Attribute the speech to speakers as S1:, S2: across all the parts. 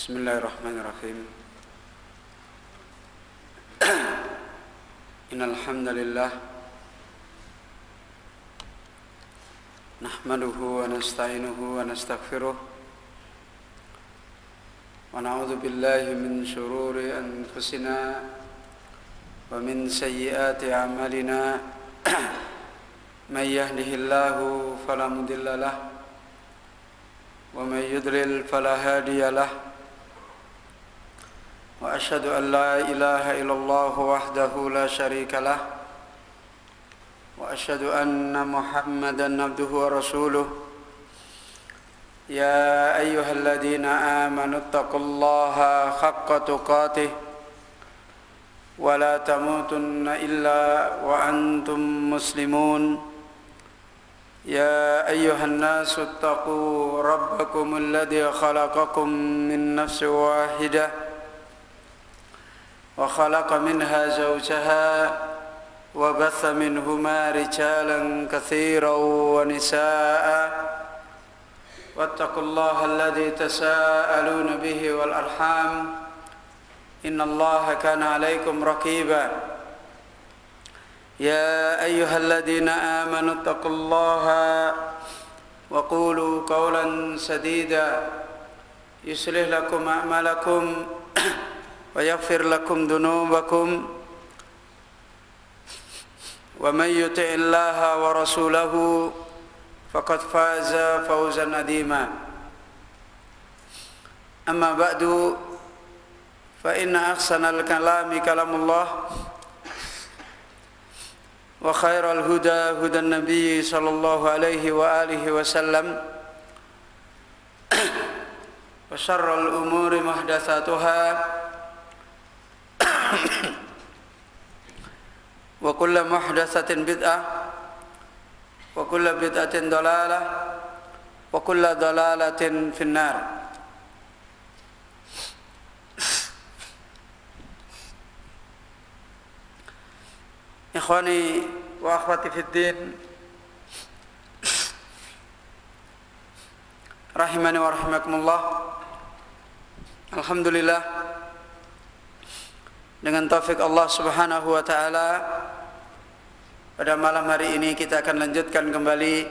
S1: Bismillahirrahmanirrahim. Innal hamdalillah nahmaduhu wa nasta'inuhu wa nastaghfiruh wa na'udzu billahi min shururi anfusina wa min sayyiati a'malina. May yahdihillahu fala mudilla lahu wa may yudlil fala hadiya lahu. Wa asyhadu an la ilaha illallah wahdahu la syarika lah wa asyhadu anna Muhammadan abduhu wa rasuluh. Ya ayyuhalladzina amanu taqullaha haqqa tuqatih wa la tamutunna illa wa antum muslimun. Ya ayyuhan nasu taqu rabbakumul ladzi khalaqakum min nafsin wahidah وخلق منها زوجها وبث منهما رجالا كثيرا ونساء واتقوا الله الذي تساءلون به والأرحام إن الله كان عليكم رقيبا يا أيها الذين آمنوا اتقوا الله وقولوا قولا سديدا يصلح لكم أعمالكم ويغفر لكم ذنوبكم ومن يطع الله ورسوله فقد فاز فوزا عظيما. أما بعد فإن أحسن الكلام كلام الله وخير الهدى هدى النبي صلى الله عليه وآله وسلم وشر الأمور محدثاتها wa kullu muhdatsatin bid'ah wa kullu bid'atin dhalalah wa kullu dhalalatin finnar. Ikhwani wa akhwati fid din, rahimani wa rahimakumullah. Alhamdulillah, dengan taufik Allah Subhanahu wa taala, pada malam hari ini kita akan lanjutkan kembali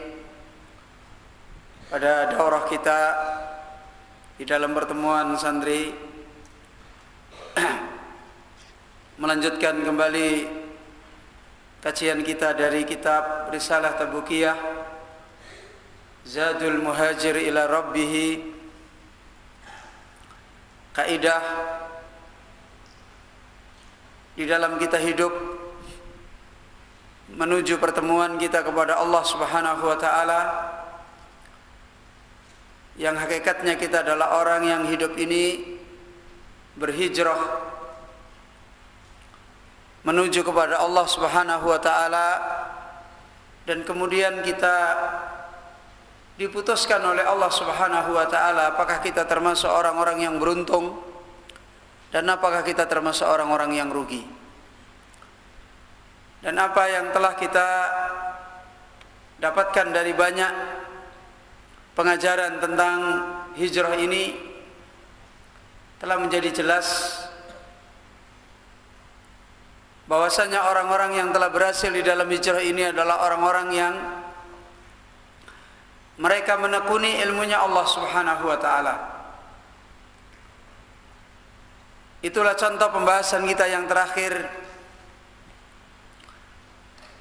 S1: pada daurah kita di dalam pertemuan santri, melanjutkan kembali kajian kita dari kitab Risalah Tabukiyah Zadul Muhajir ila Rabbih, kaidah di dalam kita hidup menuju pertemuan kita kepada Allah Subhanahu wa taala, yang hakikatnya kita adalah orang yang hidup ini berhijrah menuju kepada Allah Subhanahu wa taala, dan kemudian kita diputuskan oleh Allah Subhanahu wa taala apakah kita termasuk orang-orang yang beruntung dan apakah kita termasuk orang-orang yang rugi. Dan apa yang telah kita dapatkan dari banyak pengajaran tentang hijrah ini telah menjadi jelas bahwasanya orang-orang yang telah berhasil di dalam hijrah ini adalah orang-orang yang mereka menekuni ilmunya Allah Subhanahu wa taala. Itulah contoh pembahasan kita yang terakhir,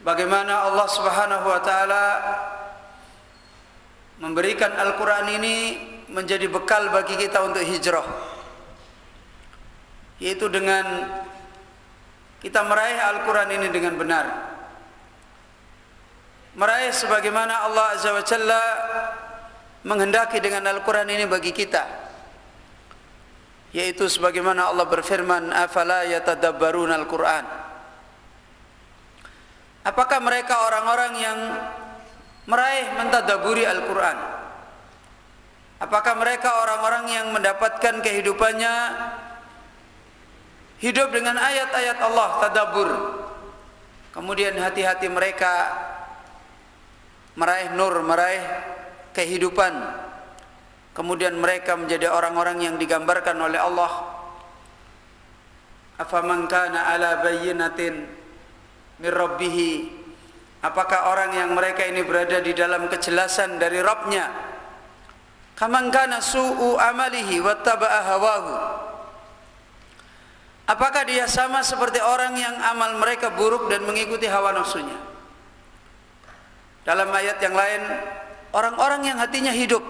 S1: bagaimana Allah Subhanahu wa taala memberikan Al-Qur'an ini menjadi bekal bagi kita untuk hijrah, yaitu dengan kita meraih Al-Qur'an ini dengan benar, meraih sebagaimana Allah Azza wa Jalla menghendaki dengan Al-Qur'an ini bagi kita, yaitu sebagaimana Allah berfirman, afala yatadabbaruna al-Qur'an. Apakah mereka orang-orang yang meraih mentadaburi Al-Qur'an? Apakah mereka orang-orang yang mendapatkan kehidupannya hidup dengan ayat-ayat Allah, tadabbur, kemudian hati-hati mereka meraih nur, meraih kehidupan kemudian mereka menjadi orang-orang yang digambarkan oleh Allah. Afaman kana ala bayyinatin min rabbih, apakah orang yang mereka ini berada di dalam kejelasan dari Rabbnya, kaman kana su'u amalihi wattaba'a hawahu, apakah dia sama seperti orang yang amal mereka buruk dan mengikuti hawa nafsunya. Dalam ayat yang lain, orang-orang yang hatinya hidup,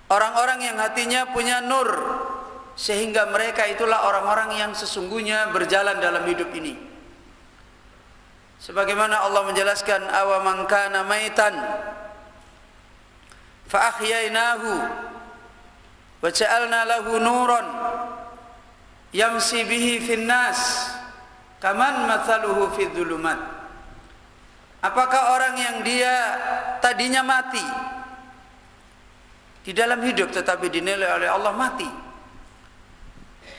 S1: orang-orang yang hatinya punya nur, sehingga mereka itulah orang-orang yang sesungguhnya berjalan dalam hidup ini. Sebagaimana Allah menjelaskan, awaman kana maitan fa ahyainahu wa ja'alna lahu nuran yamsi bihi fin nas kaman mathaluhu fid dhulumat. Apakah orang yang dia tadinya mati di dalam hidup tetapi dinilai oleh Allah mati,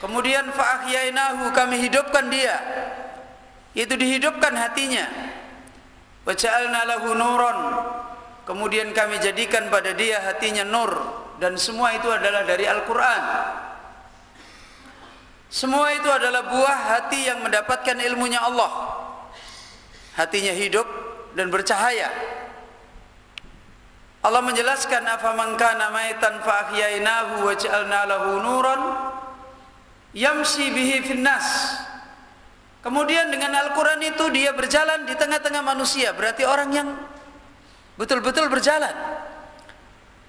S1: kemudian fa ahyainahu, kami hidupkan dia, itu dihidupkan hatinya, wa ja'alna lahu nuran, kemudian kami jadikan pada dia hatinya nur, dan semua itu adalah dari Al-Quran. Semua itu adalah buah hati yang mendapatkan ilmunya Allah. Hatinya hidup dan bercahaya. Allah menjelaskan, afaman kana maitan fa ahyainahu wa ja'alna lahu nuran yamshi bihi fin nas. Kemudian dengan Al-Quran itu dia berjalan di tengah-tengah manusia, berarti orang yang betul-betul berjalan.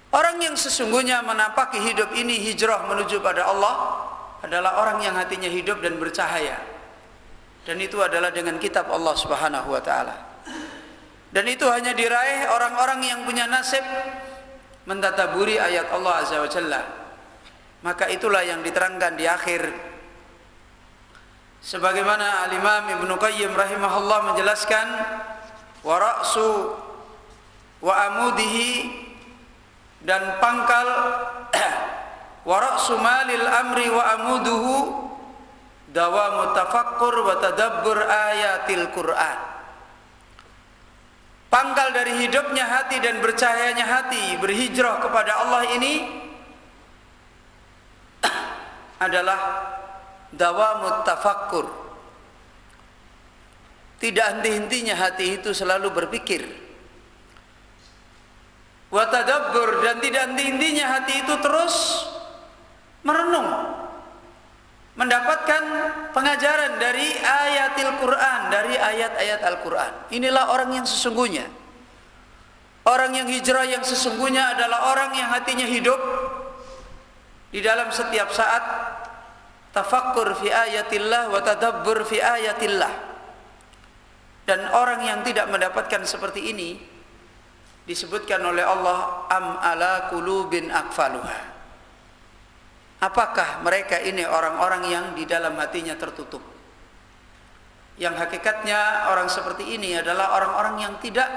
S1: Orang yang sesungguhnya menapaki hidup ini hijrah menuju pada Allah adalah orang yang hatinya hidup dan bercahaya. Dan itu adalah dengan kitab Allah Subhanahu wa taala. Dan itu hanya diraih orang-orang yang punya nasib mentadaburi ayat Allah Azza wa Jalla. Maka itulah yang diterangkan di akhir, sebagaimana Al-Imam Ibnu Qayyim rahimahullah menjelaskan, wa ra'su wa amudihi, dan pangkal wa ra'su malil amri wa amuduhu dawamu tafakkur wa tadabbur ayatil Qur'an. Pangkal dari hidupnya hati dan bercahayanya hati berhijrah kepada Allah ini adalah dawamut tafakkur. Tidak henti-hentinya hati itu selalu berpikir. Wa tadabbur, dan tidak henti-hentinya hati itu terus merenung, mendapatkan pengajaran dari ayatil Quran, dari ayat-ayat Al-Quran. Inilah orang yang sesungguhnya. Orang yang hijrah yang sesungguhnya adalah orang yang hatinya hidup di dalam setiap saat tafakkur fi ayatillah wa tadabbur fi ayatillah. Dan orang yang tidak mendapatkan seperti ini disebutkan oleh Allah, am ala qulubin aqfaluha. Apakah mereka ini orang-orang yang di dalam hatinya tertutup? Yang hakikatnya orang seperti ini adalah orang-orang yang tidak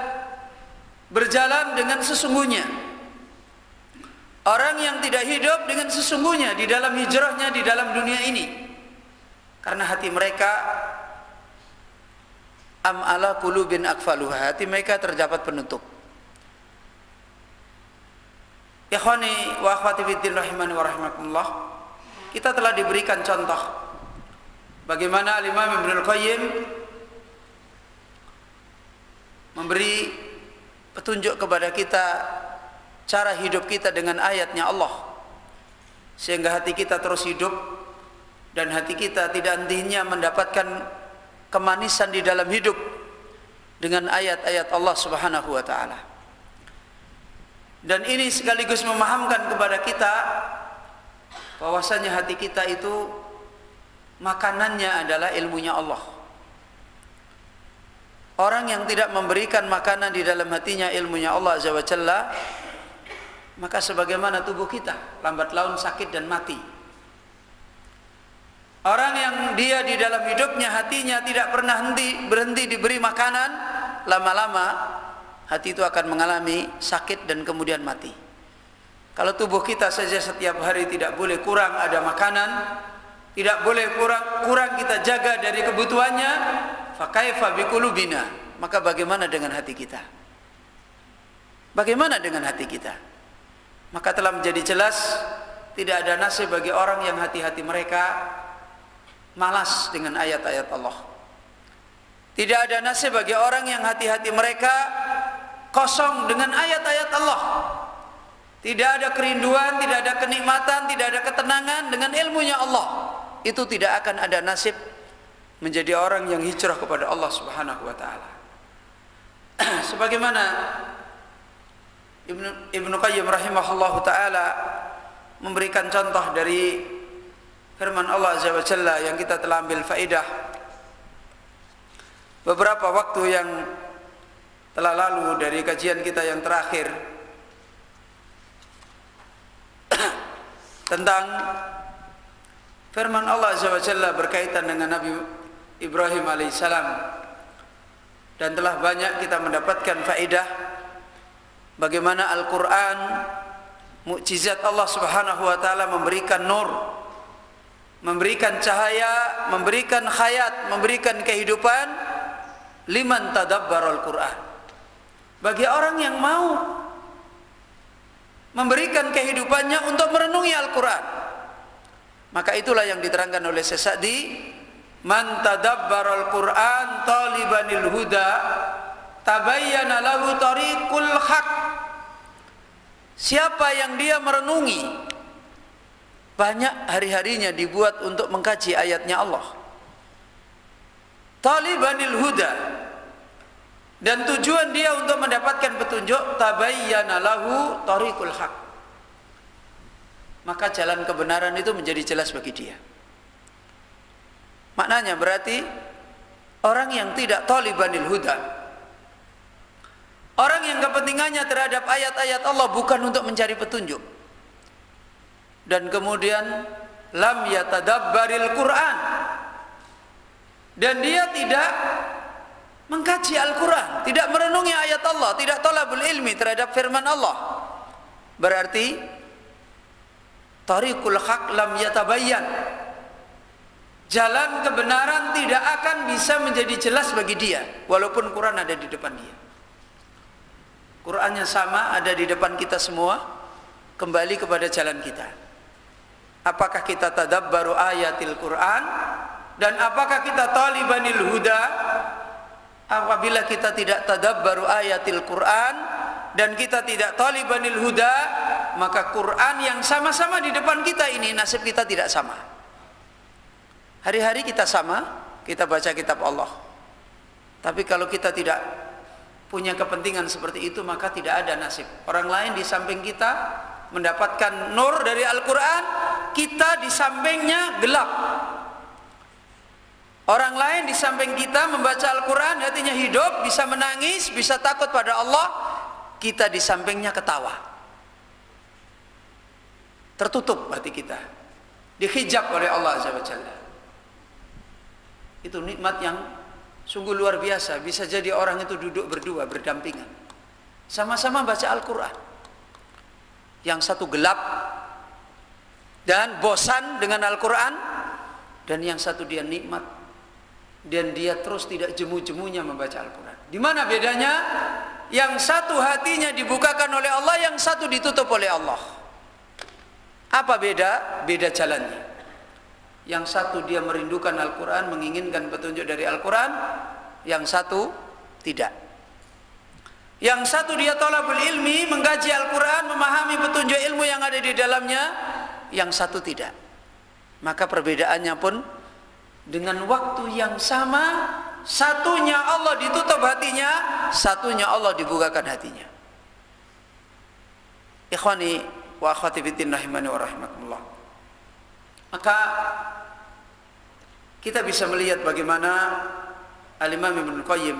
S1: berjalan dengan sesungguhnya. Orang yang tidak hidup dengan sesungguhnya di dalam hijrahnya di dalam dunia ini. Karena hati mereka am ala qulubin aqfaluha, hati mereka terdapat penutup. Ikhwani wa akhwati fiddin rahimani wa rahimakumullah, kita telah diberikan contoh bagaimana Al-Imam Ibnu Qayyim memberi petunjuk kepada kita cara hidup kita dengan ayatnya Allah, sehingga hati kita terus hidup dan hati kita tidak hentinya mendapatkan kemanisan di dalam hidup dengan ayat-ayat Allah Subhanahu wa taala. Dan ini sekaligus memahamkan kepada kita bahwasanya hati kita itu makanannya adalah ilmunya Allah. Orang yang tidak memberikan makanan di dalam hatinya ilmunya Allah Azza wa Jalla, maka sebagaimana tubuh kita lambat laun sakit dan mati. Orang yang dia di dalam hidupnya hatinya tidak pernah berhenti diberi makanan, lama-lama hati itu akan mengalami sakit dan kemudian mati. Kalau tubuh kita saja setiap hari tidak boleh kurang ada makanan, tidak boleh kurang kita jaga dari kebutuhannya, fa kaifa biqulubina, maka bagaimana dengan hati kita? Bagaimana dengan hati kita? maka telah menjadi jelas tidak ada nasib bagi orang yang hati-hati mereka malas dengan ayat-ayat Allah. Tidak ada nasib bagi orang yang hati-hati mereka kosong dengan ayat-ayat Allah. Tidak ada kerinduan, tidak ada kenikmatan, tidak ada ketenangan dengan ilmunya Allah. Itu tidak akan ada nasib menjadi orang yang hijrah kepada Allah Subhanahu wa taala. Sebagaimana Ibnu Qayyim rahimahullahu taala memberikan contoh dari firman Allah Azza wa Jalla yang kita telah ambil faedah beberapa waktu yang telah lalu dari kajian kita yang terakhir tentang firman Allah Azza wa Jalla berkaitan dengan Nabi Ibrahim alaihissalam, dan telah banyak kita mendapatkan faedah bagaimana Al-Quran, mukjizat Allah Subhanahu wa taala memberikan nur, memberikan cahaya, memberikan khayat, memberikan kehidupan liman tadabbarul Quran. Bagi orang yang mau memberikan kehidupannya untuk merenungi Al-Quran. Maka itulah yang diterangkan oleh Syekh Sa'di, man tadabbarul Quran talibanil huda tabayyana lahu tariqul haq. Siapa yang dia merenungi, banyak hari-harinya dibuat untuk mengkaji ayatnya Allah. Talibanil huda, dan tujuan dia untuk mendapatkan petunjuk, tabayyana lahu tariqul haq. Maka jalan kebenaran itu menjadi jelas bagi dia. Maknanya berarti orang yang tidak talibanil huda, orang yang kepentingannya terhadap ayat-ayat Allah bukan untuk mencari petunjuk, dan kemudian lam yatadabbaril Quran, dan dia tidak mengkaji Al-Quran, tidak merenungi ayat Allah, tidak talabul ilmi terhadap firman Allah, berarti tariqul haq lam yatabayyan, jalan kebenaran tidak akan bisa menjadi jelas bagi dia walaupun Quran ada di depan dia. Qurannya sama, ada di depan kita semua. Kembali kepada jalan kita, apakah kita tadabbaru ayatil Quran, dan apakah kita talibanil huda? Apabila kita tidak tadabbaru ayatil Quran dan kita tidak talibanil huda, maka Quran yang sama-sama di depan kita ini nasib kita tidak sama. Hari-hari kita sama, kita baca kitab Allah, tapi kalau kita tidak punya kepentingan seperti itu, maka tidak ada nasib. Orang lain di samping kita mendapatkan nur dari Al-Quran, kita di sampingnya gelap. Orang lain di samping kita membaca Al-Quran, hatinya hidup, bisa menangis, bisa takut pada Allah, kita di sampingnya ketawa. Tertutup hati kita, dihijab oleh Allah Azza wa Jalla. Itu nikmat yang sungguh luar biasa. Bisa jadi orang itu duduk berdua, berdampingan, sama-sama baca Al-Quran. Yang satu gelap dan bosan dengan Al-Quran, dan yang satu dia nikmat dan dia terus tidak jemu-jemunya membaca Al-Quran. Di mana bedanya? Yang satu hatinya dibukakan oleh Allah, yang satu ditutup oleh Allah. Apa beda? Beda jalannya. Yang satu dia merindukan Al-Quran, menginginkan petunjuk dari Al-Quran, yang satu tidak. Yang satu dia talabul ilmi, mengkaji Al-Quran, memahami petunjuk ilmu yang ada di dalamnya, yang satu tidak. Maka perbedaannya pun dengan waktu yang sama, satunya Allah ditutup hatinya, satunya Allah dibukakan hatinya. Ikhwani wa akhwati fiddin rahimani wa rahimakumullah. Maka kita bisa melihat bagaimana Al-Imam Ibnu Qayyim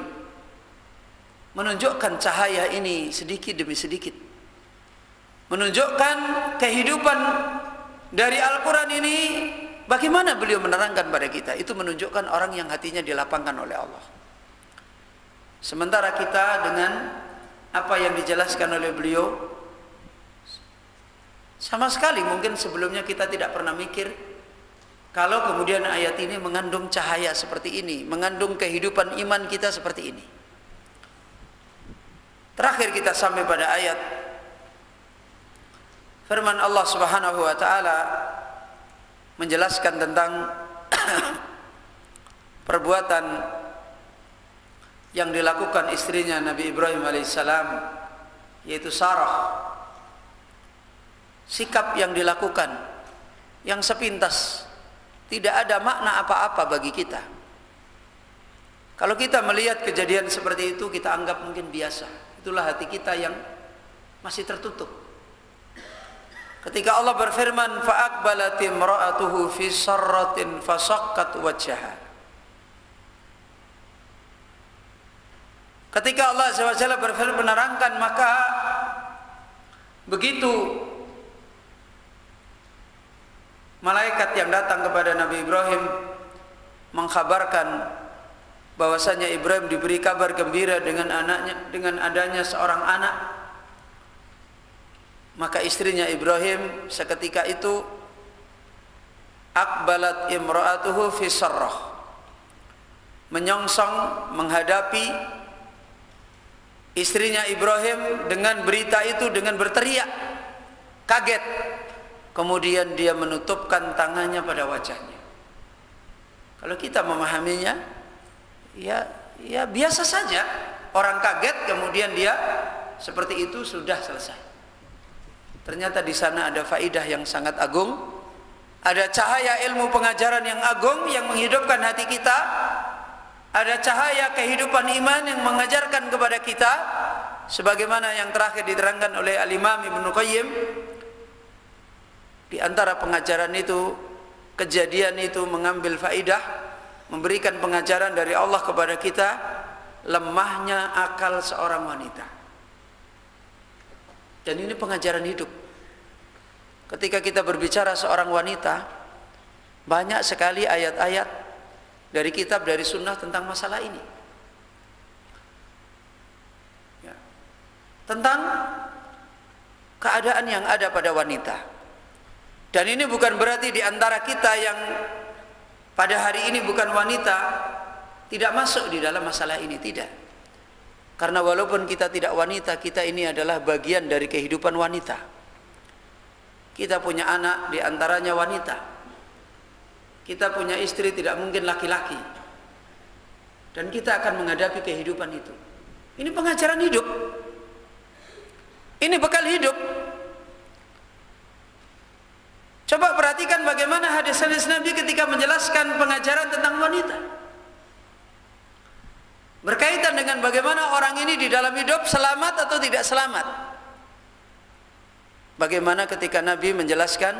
S1: menunjukkan cahaya ini sedikit demi sedikit, menunjukkan kehidupan dari Al-Quran ini. Bagaimana beliau menerangkan pada kita? Itu menunjukkan orang yang hatinya dilapangkan oleh Allah. Sementara kita dengan apa yang dijelaskan oleh beliau, sama sekali mungkin sebelumnya kita tidak pernah mikir kalau kemudian ayat ini mengandung cahaya seperti ini, mengandung kehidupan iman kita seperti ini. Terakhir kita sampai pada ayat firman Allah Subhanahu wa taala menjelaskan tentang perbuatan yang dilakukan istrinya Nabi Ibrahim alaihissalam, yaitu Sarah. Sikap yang dilakukan yang sepintas tidak ada makna apa-apa bagi kita. Kalau kita melihat kejadian seperti itu, kita anggap mungkin biasa. Itulah hati kita yang masih tertutup. Ketika Allah berfirman, فَأَقْبَلَتِ امْرَأَتُهُ فِي سَرَّةٍ فَصَكَّتْ وَجْهَهَا. Ketika Allah SWT berfirman menerangkan, maka begitu malaikat yang datang kepada Nabi Ibrahim mengkabarkan bahwasanya Ibrahim diberi kabar gembira dengan anaknya, dengan adanya seorang anak, maka istrinya Ibrahim seketika itu aqbalat imra'atuhu fi sarrah, menyongsong menghadapi istrinya Ibrahim dengan berita itu dengan berteriak kaget. Kemudian dia menutupkan tangannya pada wajahnya. Kalau kita memahaminya, ya biasa saja. Orang kaget kemudian dia seperti itu, sudah selesai. Ternyata di sana ada faidah yang sangat agung, ada cahaya ilmu pengajaran yang agung yang menghidupkan hati kita, ada cahaya kehidupan iman yang mengajarkan kepada kita, sebagaimana yang terakhir diterangkan oleh Al-Imam Ibnu Qayyim. Di antara pengajaran itu, kejadian itu mengambil faidah, memberikan pengajaran dari Allah kepada kita, lemahnya akal seorang wanita. Dan ini pengajaran hidup. Ketika kita berbicara seorang wanita, banyak sekali ayat-ayat dari kitab, dari sunnah tentang masalah ini, ya, tentang keadaan yang ada pada wanita. Dan ini bukan berarti di antara kita yang pada hari ini bukan wanita tidak masuk di dalam masalah ini, tidak. Karena walaupun kita tidak wanita, kita ini adalah bagian dari kehidupan wanita. Kita punya anak, di antaranya wanita. Kita punya istri, tidak mungkin laki-laki. Dan kita akan menghadapi kehidupan itu. Ini pengajaran hidup. Ini bekal hidup. Coba perhatikan bagaimana hadis-hadis Nabi ketika menjelaskan pengajaran tentang wanita. Berkaitan dengan bagaimana orang ini di dalam hidup selamat atau tidak selamat. Bagaimana ketika Nabi menjelaskan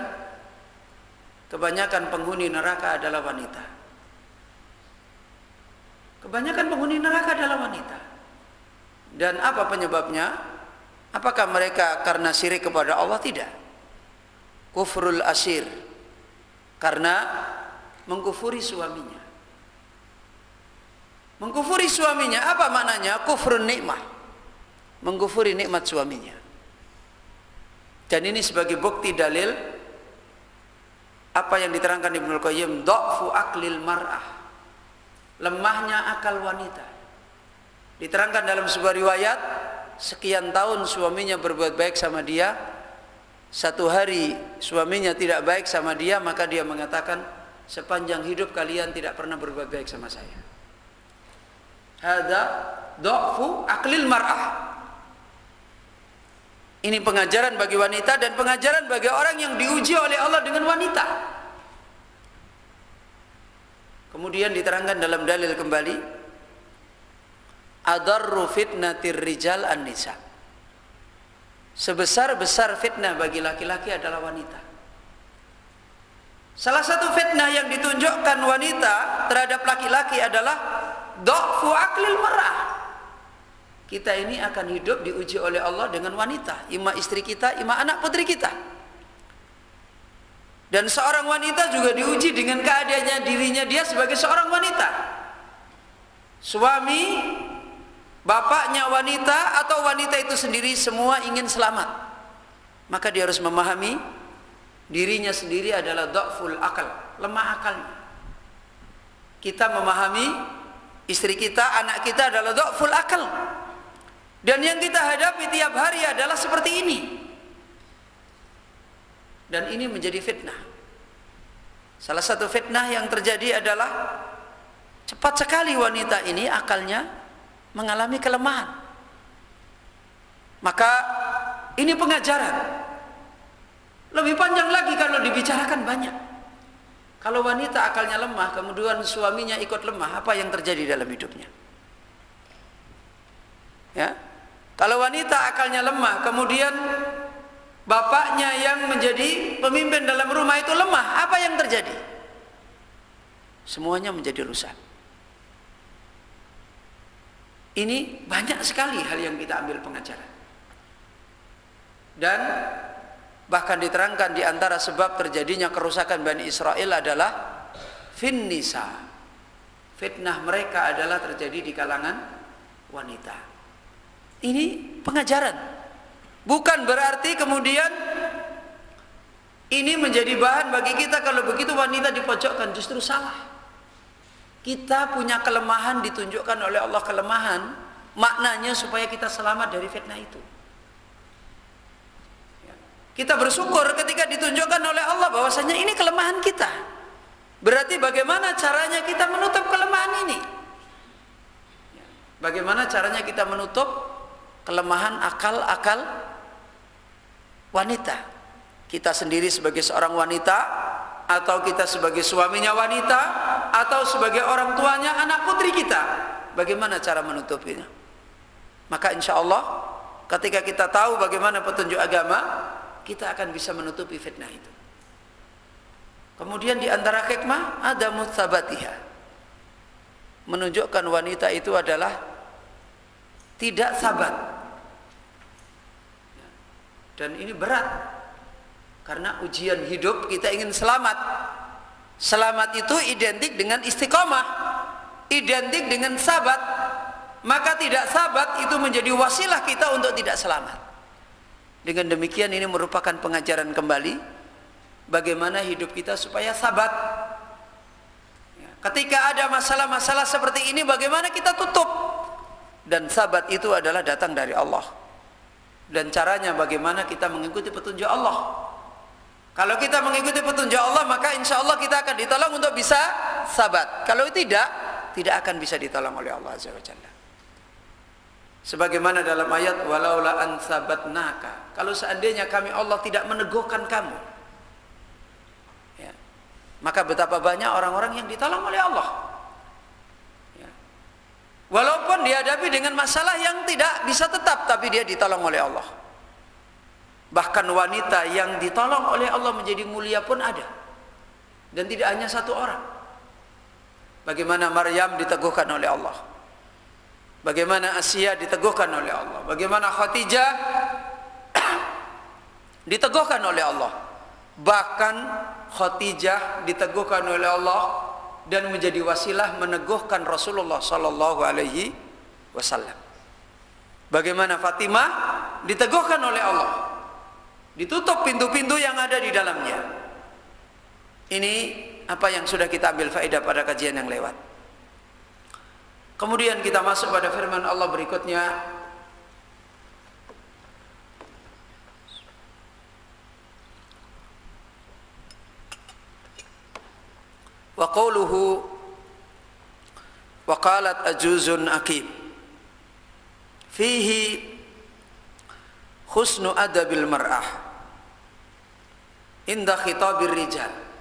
S1: kebanyakan penghuni neraka adalah wanita. Kebanyakan penghuni neraka adalah wanita. Dan apa penyebabnya? Apakah mereka karena syirik kepada Allah? Tidak. Kufrul asir, karena mengkufuri suaminya. Mengkufuri suaminya apa maknanya? Kufrun nikmah, mengkufuri nikmat suaminya. Dan ini sebagai bukti dalil apa yang diterangkan Ibnu Qayyim, dha'fu aqlil mar'ah, lemahnya akal wanita. Diterangkan dalam sebuah riwayat, sekian tahun suaminya berbuat baik sama dia, satu hari suaminya tidak baik sama dia, maka dia mengatakan, sepanjang hidup kalian tidak pernah berbuat baik sama saya. Hada dha'fu aqlil mar'ah. Ini pengajaran bagi wanita dan pengajaran bagi orang yang diuji oleh Allah dengan wanita. Kemudian diterangkan dalam dalil kembali, adarru fitnatir rijal an-nisa. Sebesar-besar fitnah bagi laki-laki adalah wanita. Salah satu fitnah yang ditunjukkan wanita terhadap laki-laki adalah dha'fu aqlil mar'ah. Kita ini akan hidup diuji oleh Allah dengan wanita, ima istri kita, ima anak putri kita. Dan seorang wanita juga diuji dengan keadaannya dirinya dia sebagai seorang wanita. Suami, bapaknya wanita atau wanita itu sendiri, semua ingin selamat. Maka dia harus memahami dirinya sendiri adalah dha'ful akal, lemah akalnya. Kita memahami istri kita, anak kita adalah dha'ful akal. Dan yang kita hadapi tiap hari adalah seperti ini. Dan ini menjadi fitnah. Salah satu fitnah yang terjadi adalah cepat sekali wanita ini akalnya mengalami kelemahan. Maka ini pengajaran. Lebih panjang lagi kalau dibicarakan banyak. Kalau wanita akalnya lemah, kemudian suaminya ikut lemah, apa yang terjadi dalam hidupnya? Ya. Kalau wanita akalnya lemah, kemudian bapaknya yang menjadi pemimpin dalam rumah itu lemah, apa yang terjadi? Semuanya menjadi rusak. Ini banyak sekali hal yang kita ambil pengajaran. Dan bahkan diterangkan di antara sebab terjadinya kerusakan Bani Israel adalah finnisa. Fitnah mereka adalah terjadi di kalangan wanita. Ini pengajaran. Bukan berarti kemudian ini menjadi bahan bagi kita kalau begitu wanita dipojokkan, justru salah. Kita punya kelemahan, ditunjukkan oleh Allah kelemahan, maknanya supaya kita selamat dari fitnah itu. Kita bersyukur ketika ditunjukkan oleh Allah bahwasanya ini kelemahan kita. Berarti bagaimana caranya kita menutup kelemahan ini? Bagaimana caranya kita menutup kelemahan akal-akal wanita? Kita sendiri sebagai seorang wanita, atau kita sebagai suaminya wanita, atau sebagai orang tuanya anak putri kita, bagaimana cara menutupinya? Maka insya Allah ketika kita tahu bagaimana petunjuk agama, kita akan bisa menutupi fitnah itu. Kemudian di antara hikmah ada mutsabatiha, menunjukkan wanita itu adalah tidak sabat. Dan ini berat, karena ujian hidup kita ingin selamat. Selamat itu identik dengan istiqomah, identik dengan sabat. Maka tidak sabat itu menjadi wasilah kita untuk tidak selamat. Dengan demikian ini merupakan pengajaran kembali bagaimana hidup kita supaya sabat. Ketika ada masalah-masalah seperti ini, bagaimana kita tutup? Dan sabat itu adalah datang dari Allah. Dan caranya bagaimana kita mengikuti petunjuk Allah. Kalau kita mengikuti petunjuk Allah, maka insya Allah kita akan ditolong untuk bisa sabat. Kalau tidak akan bisa ditolong oleh Allah Azza wa Jalla. Sebagaimana dalam ayat walaula an sabatnaka, kalau seandainya kami Allah tidak meneguhkan kamu, ya, maka betapa banyak orang-orang yang ditolong oleh Allah, ya. Walaupun dihadapi dengan masalah yang tidak bisa tetap, tapi dia ditolong oleh Allah. Bahkan wanita yang ditolong oleh Allah menjadi mulia pun ada, dan tidak hanya satu orang. Bagaimana Maryam diteguhkan oleh Allah, bagaimana Asia diteguhkan oleh Allah, bagaimana Khadijah diteguhkan oleh Allah. Bahkan Khadijah diteguhkan oleh Allah dan menjadi wasilah meneguhkan Rasulullah sallallahu alaihi wasallam. Bagaimana Fatimah diteguhkan oleh Allah, ditutup pintu-pintu yang ada di dalamnya. Ini apa yang sudah kita ambil faedah pada kajian yang lewat. Kemudian kita masuk pada firman Allah berikutnya. Wa qawluhu wa qalat ajuzun aqim. Fihi husnu adabil mar'ah inda khitabir rijal.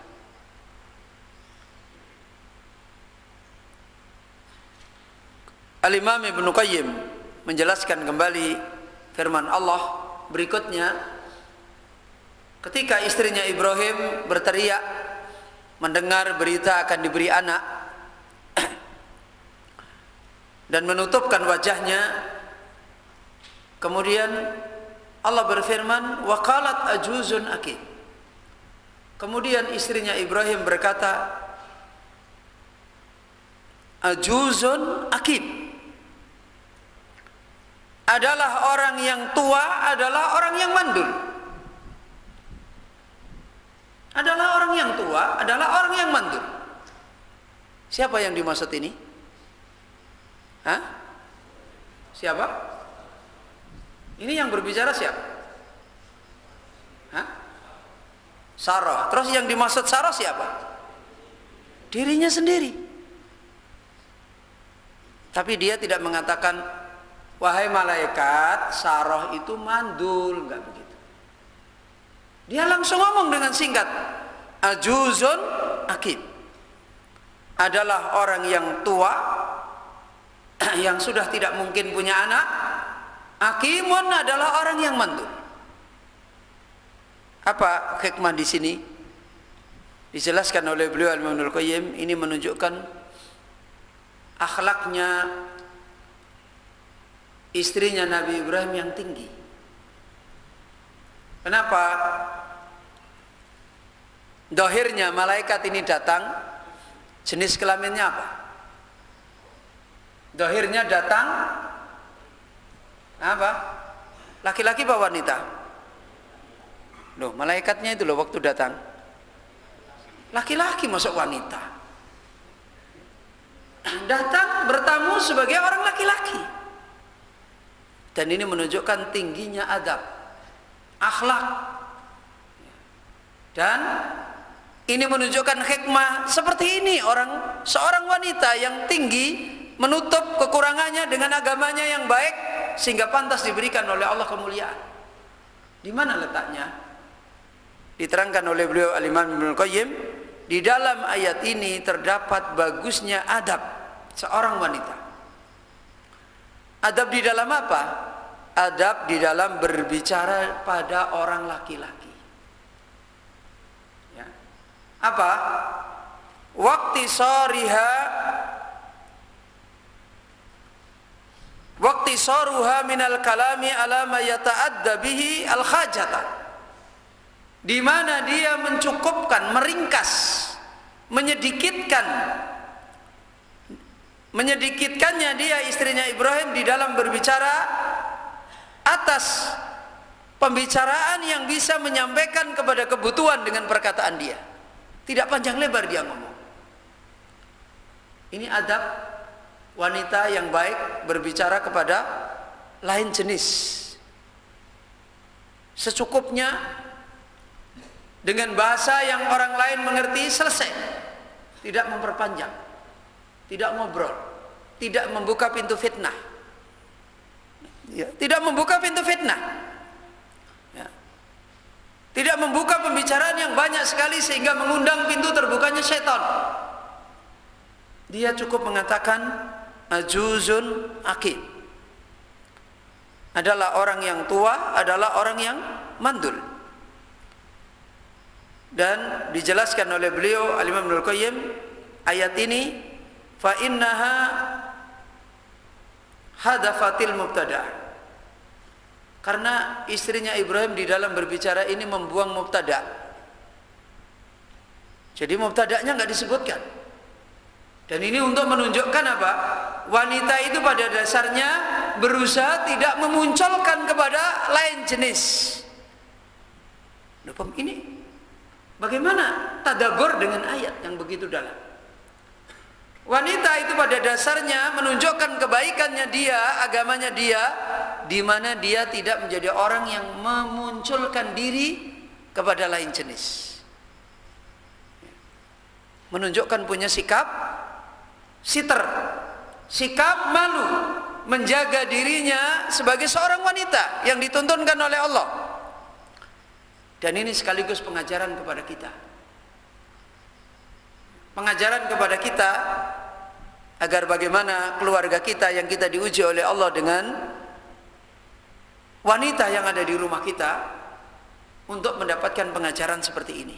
S1: Al-Imam Ibnu Qayyim menjelaskan kembali firman Allah berikutnya. Ketika istrinya Ibrahim berteriak mendengar berita akan diberi anak dan menutupkan wajahnya, kemudian Allah berfirman wa qalat ajuzun aqim. Kemudian istrinya Ibrahim berkata ajuzun aqim, adalah orang yang tua, adalah orang yang mandul. Adalah orang yang tua, adalah orang yang mandul. Siapa yang dimaksud ini? Hah? Siapa? Ini yang berbicara siapa? Hah? Sarah. Terus yang dimaksud Sarah siapa? Dirinya sendiri. Tapi dia tidak mengatakan, wahai malaikat, Sarah itu mandul, enggak begitu. Dia langsung ngomong dengan singkat, ajuzun akib. Adalah orang yang tua, yang sudah tidak mungkin punya anak. Akimun adalah orang yang mandul. Apa hikmah di sini? Dijelaskan oleh beliau Al-Imam Ibnul Qayyim, ini menunjukkan akhlaknya istrinya Nabi Ibrahim yang tinggi. Kenapa? Dohirnya malaikat ini datang, jenis kelaminnya apa? Dohirnya datang apa? Laki-laki apa wanita? Loh, malaikatnya itu loh waktu datang laki-laki, masuk wanita. Datang bertamu sebagai orang laki-laki. Dan ini menunjukkan tingginya adab, akhlak. Dan ini menunjukkan hikmah seperti ini, seorang wanita yang tinggi menutup kekurangannya dengan agamanya yang baik sehingga pantas diberikan oleh Allah kemuliaan. Di mana letaknya? Diterangkan oleh beliau Al-Imam Ibnul Qayyim, di dalam ayat ini terdapat bagusnya adab seorang wanita. Adab di dalam apa? Adab di dalam berbicara pada orang laki-laki. Ya. Apa? Waqti saruha minal kalami ala ma yata'adda bihi al-khajata. Di mana dia mencukupkan, meringkas, menyedikitkannya dia istrinya Ibrahim di dalam berbicara atas pembicaraan yang bisa menyampaikan kepada kebutuhan dengan perkataan dia. Tidak panjang lebar dia ngomong. Ini adab wanita yang baik berbicara kepada lain jenis. Secukupnya, dengan bahasa yang orang lain mengerti, selesai. Tidak memperpanjang, tidak ngobrol, tidak membuka pintu fitnah. Ya, tidak membuka pintu fitnah. Ya. Tidak membuka pembicaraan yang banyak sekali sehingga mengundang pintu terbukanya syaitan. Dia cukup mengatakan ajuzun akid. Adalah orang yang tua, adalah orang yang mandul. Dan dijelaskan oleh beliau Al-Imam Ibnul Qayyim, ayat ini fa innaha hadafatil mubtada. Karena istrinya Ibrahim di dalam berbicara ini membuang mubtada. Jadi mubtadanya enggak disebutkan. Dan ini untuk menunjukkan apa? Wanita itu pada dasarnya berusaha tidak memunculkan kepada lain jenis. Ini bagaimana tadabbur dengan ayat yang begitu dalam? Wanita itu pada dasarnya menunjukkan kebaikannya dia, agamanya dia, di mana dia tidak menjadi orang yang memunculkan diri kepada lain jenis. Menunjukkan punya sikap siter, sikap malu, menjaga dirinya sebagai seorang wanita yang dituntunkan oleh Allah. Dan ini sekaligus pengajaran kepada kita. Pengajaran kepada kita agar bagaimana keluarga kita yang kita diuji oleh Allah dengan wanita yang ada di rumah kita untuk mendapatkan pengajaran seperti ini.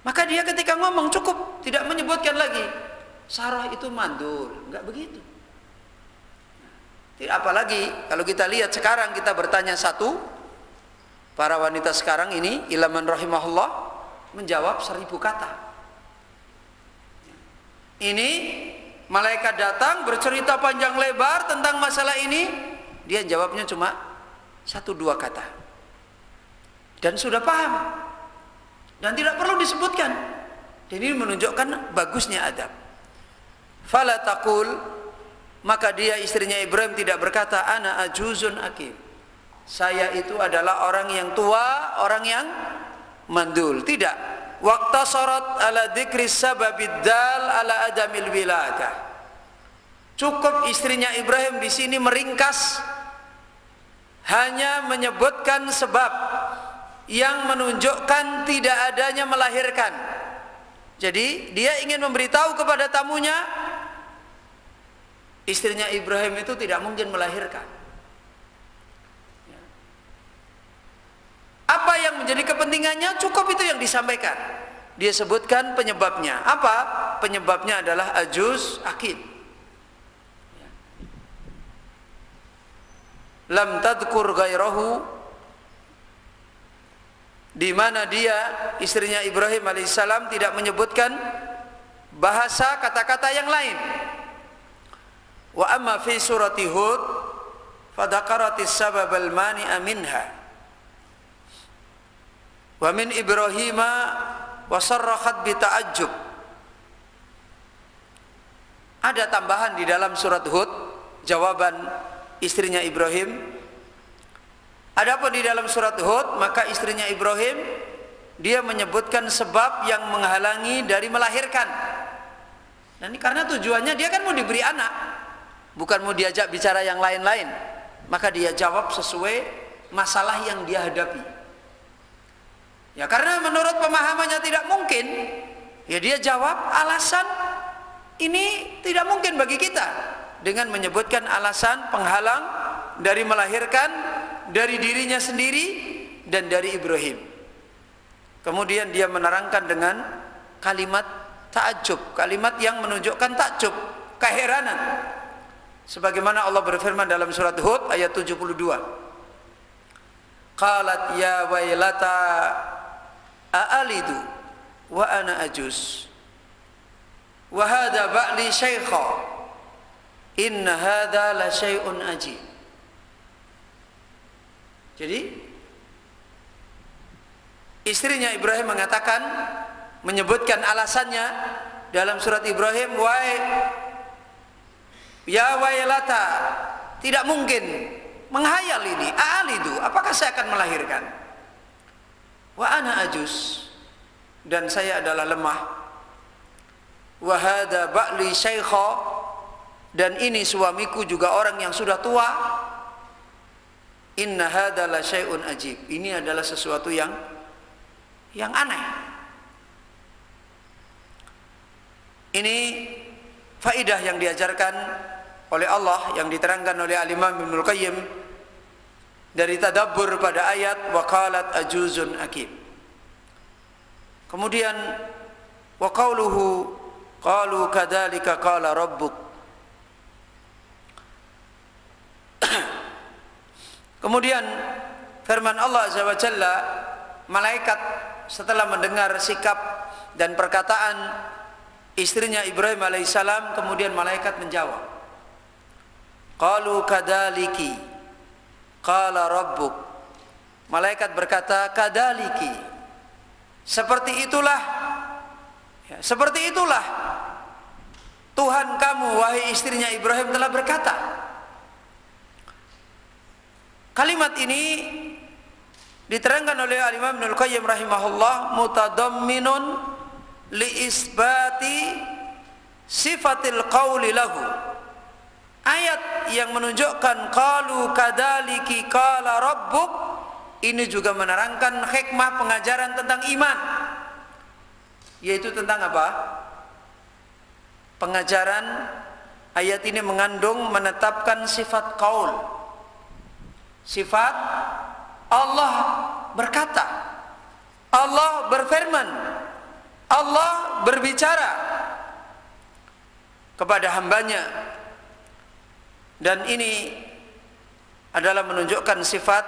S1: Maka dia ketika ngomong cukup, tidak menyebutkan lagi Sarah itu mandul, enggak begitu. Tidak, apalagi kalau kita lihat sekarang kita bertanya satu, para wanita sekarang ini ilaman rahimahullah menjawab 1000 kata. Ini malaikat datang bercerita panjang lebar tentang masalah ini, dia jawabnya cuma 1-2 kata. Dan sudah paham. Dan tidak perlu disebutkan. Dan ini menunjukkan bagusnya adab. Fala taqul, maka dia istrinya Ibrahim tidak berkata ana ajuzun akim. Saya itu adalah orang yang tua, orang yang mandul. Tidak. Waqtasarat ala dzikri sababid dal ala adamil wiladah. Cukup istrinya Ibrahim di sini meringkas, hanya menyebutkan sebab yang menunjukkan tidak adanya melahirkan. Jadi dia ingin memberitahu kepada tamunya, istrinya Ibrahim itu tidak mungkin melahirkan. Apa yang menjadi kepentingannya, cukup itu yang disampaikan. Dia sebutkan penyebabnya. Apa? Penyebabnya adalah ajuz akid. Lam tadkur ghairahu, di mana dia, istrinya Ibrahim alaihissalam, tidak menyebutkan bahasa kata-kata yang lain. Wa amma fi surati Hud fadakaratis sabab al-mani'a minha wa min Ibrahima wa sarrahat bi ta'ajjub. Ada tambahan di dalam surat Hud, jawaban istrinya Ibrahim. Adapun di dalam surat Hud, maka istrinya Ibrahim dia menyebutkan sebab yang menghalangi dari melahirkan. Dan ini karena tujuannya dia kan mau diberi anak, bukan mau diajak bicara yang lain-lain. Maka dia jawab sesuai masalah yang dia hadapi. Ya karena menurut pemahamannya tidak mungkin, ya dia jawab alasan ini tidak mungkin bagi kita dengan menyebutkan alasan penghalang dari melahirkan dari dirinya sendiri dan dari Ibrahim. Kemudian dia menerangkan dengan kalimat ta'ajjub, kalimat yang menunjukkan takjub, keheranan. Sebagaimana Allah berfirman dalam surat Hud ayat 72. Qalat ya wailata a'alidu wa ana ajuz wa hadha ba'li syaikha inna hadha la syai'un ajib. Jadi istrinya Ibrahim mengatakan, menyebutkan alasannya dalam surat Ibrahim, ya wailata, tidak mungkin, menghayal ini, a'alidu, apakah saya akan melahirkan? Wa ana ajuz, dan saya adalah lemah. Wa hadha ba'li syaikha, dan ini suamiku juga orang yang sudah tua. Inna hadza la syai'un ajib, ini adalah sesuatu yang aneh. Ini faidah yang diajarkan oleh Allah, yang diterangkan oleh Al-Imam Ibnul Qayyim dari tadabbur pada ayat wa qalat ajuzun akib. Kemudian wa qauluhu qalu kadzalika qala rabbuk. Kemudian firman Allah Azza wa Jalla, malaikat setelah mendengar sikap dan perkataan istrinya Ibrahim alaihissalam, kemudian malaikat menjawab, qalu kadzaliki qala rabbuk. Malaikat berkata, kadzaliki, seperti itulah, ya, seperti itulah Tuhan kamu wahai istrinya Ibrahim telah berkata. Kalimat ini diterangkan oleh Al-Imam Ibnul Qayyim rahimahullah, mutadamminun li isbati sifatil qawli lahu. Ayat yang menunjukkan qalu kadzaliki qala rabbuk ini juga menerangkan hikmah pengajaran tentang iman, yaitu tentang apa? Pengajaran ayat ini mengandung menetapkan sifat qaul. Sifat Allah berkata, Allah berfirman, Allah berbicara kepada hambanya, dan ini adalah menunjukkan sifat,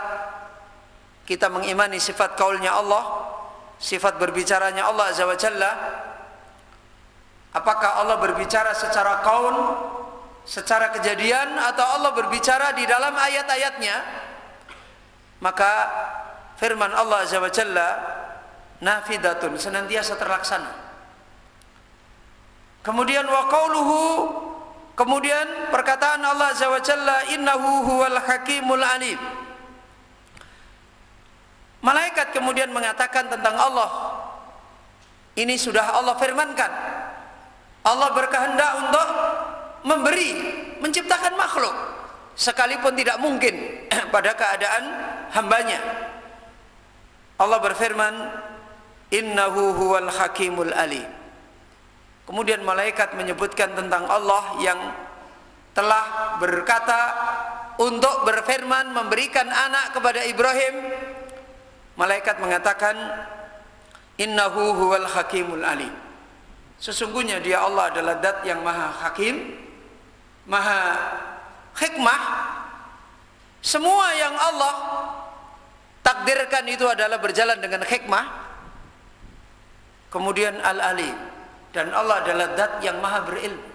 S1: kita mengimani sifat kaulnya Allah, sifat berbicaranya Allah Azza wa Jalla. Apakah Allah berbicara secara kaul, secara kejadian, atau Allah berbicara di dalam ayat-ayatnya? Maka firman Allah Azza wa Jalla nafidatun, senantiasa terlaksana. Kemudian wa qauluhu, kemudian perkataan Allah Azza wa Jalla, innahu huwal hakimul alim. Malaikat kemudian mengatakan tentang Allah, ini sudah Allah firmankan. Allah berkehendak untuk menciptakan makhluk, sekalipun tidak mungkin pada keadaan hambanya. Allah berfirman, innahu huwal hakimul alim. Kemudian malaikat menyebutkan tentang Allah yang telah berkata untuk berfirman memberikan anak kepada Ibrahim. Malaikat mengatakan, innahu huwal hakimul alim. Sesungguhnya dia Allah adalah zat yang maha hakim, maha hikmah. Semua yang Allah takdirkan itu adalah berjalan dengan hikmah. Kemudian al-alim, dan Allah adalah zat yang maha berilmu.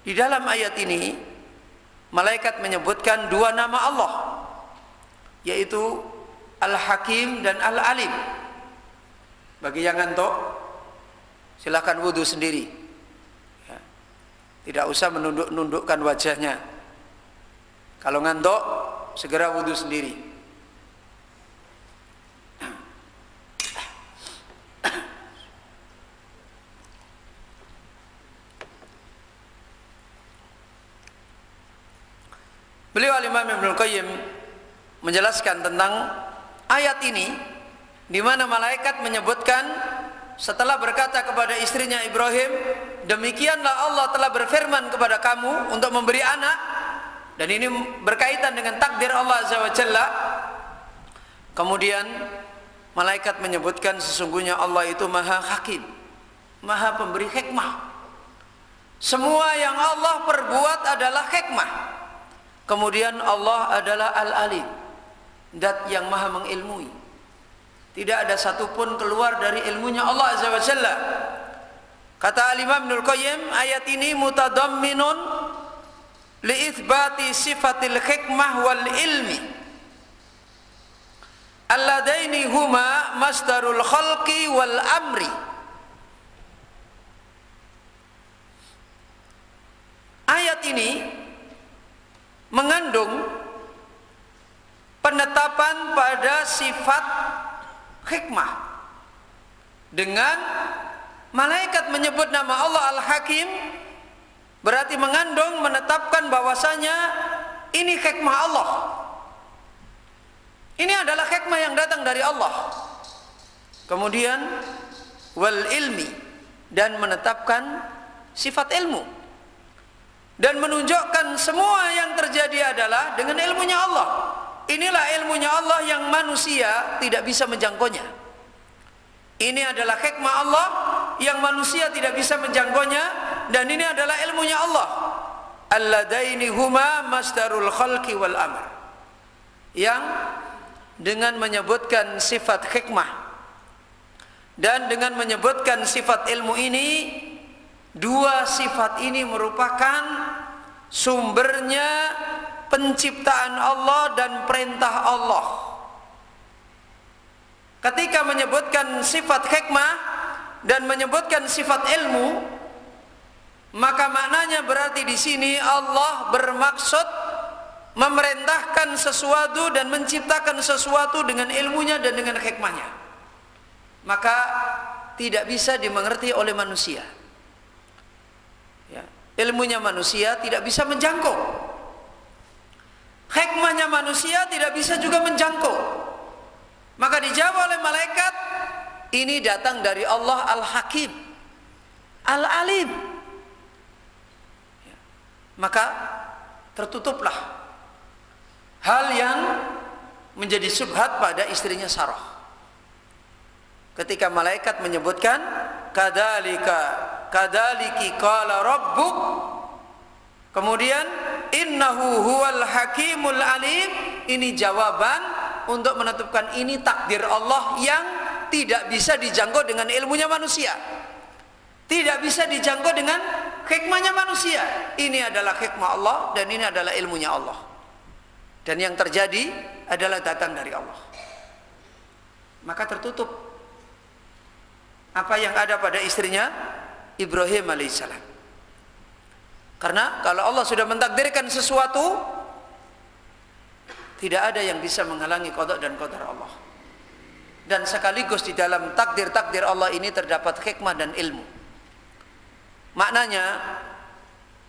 S1: Di dalam ayat ini malaikat menyebutkan dua nama Allah, yaitu Al-Hakim dan Al-Alim. Bagi yang ngantuk, silakan wudu sendiri ya. Tidak usah menunduk-nundukkan wajahnya. Kalau ngantuk, segera wudu sendiri. Beliau Al-Imam Ibnul Qayyim menjelaskan tentang ayat ini, di mana malaikat menyebutkan setelah berkata kepada istrinya Ibrahim, demikianlah Allah telah berfirman kepada kamu untuk memberi anak, dan ini berkaitan dengan takdir Allah Azza wa Jalla. Kemudian malaikat menyebutkan sesungguhnya Allah itu maha hakim, maha pemberi hikmah. Semua yang Allah perbuat adalah hikmah. Kemudian Allah adalah Al-Alim, zat yang maha mengilmui. Tidak ada satupun keluar dari ilmunya Allah Azza wa Jalla. Kata Al-Imam Ibnul Qayyim, ayat ini mutadamminun li'ithbati sifatil hikmah wal ilmi alladaini huma masdarul khalqi wal amri. Ayat ini mengandung penetapan pada sifat hikmah. Dengan malaikat menyebut nama Allah Al-Hakim, berarti mengandung menetapkan bahwasanya ini hikmah Allah. Ini adalah hikmah yang datang dari Allah. Kemudian wal ilmi, dan menetapkan sifat ilmu, dan menunjukkan semua yang terjadi adalah dengan ilmunya Allah. Inilah ilmunya Allah yang manusia tidak bisa menjangkaunya. Ini adalah hikmah Allah yang manusia tidak bisa menjangkaunya, dan ini adalah ilmunya Allah. Alladaini huma masdarul khalqi wal amr, yang dengan menyebutkan sifat hikmah dan dengan menyebutkan sifat ilmu ini, dua sifat ini merupakan sumbernya penciptaan Allah dan perintah Allah. Ketika menyebutkan sifat hikmah dan menyebutkan sifat ilmu, maka maknanya berarti di sini Allah bermaksud memerintahkan sesuatu dan menciptakan sesuatu dengan ilmunya dan dengan hikmahnya. Maka tidak bisa dimengerti oleh manusia. Ya, ilmunya manusia tidak bisa menjangkau. Hikmahnya manusia tidak bisa juga menjangkau. Maka dijawab oleh malaikat, ini datang dari Allah Al-Hakim, Al-Alim. Ya. Maka tertutuplah hal yang menjadi syubhat pada istrinya Sarah. Ketika malaikat menyebutkan kadaliki qala rabbuk, kemudian innahu huwal hakimul alim, ini jawaban untuk menetapkan ini takdir Allah yang tidak bisa dijangkau dengan ilmunya manusia, tidak bisa dijangkau dengan hikmahnya manusia. Ini adalah hikmah Allah dan ini adalah ilmunya Allah, dan yang terjadi adalah datang dari Allah. Maka tertutup apa yang ada pada istrinya Ibrahim alaihissalam. Karena kalau Allah sudah mentakdirkan sesuatu, Tidak ada yang bisa menghalangi qada dan qadar Allah. Dan sekaligus di dalam takdir-takdir Allah ini terdapat hikmah dan ilmu. Maknanya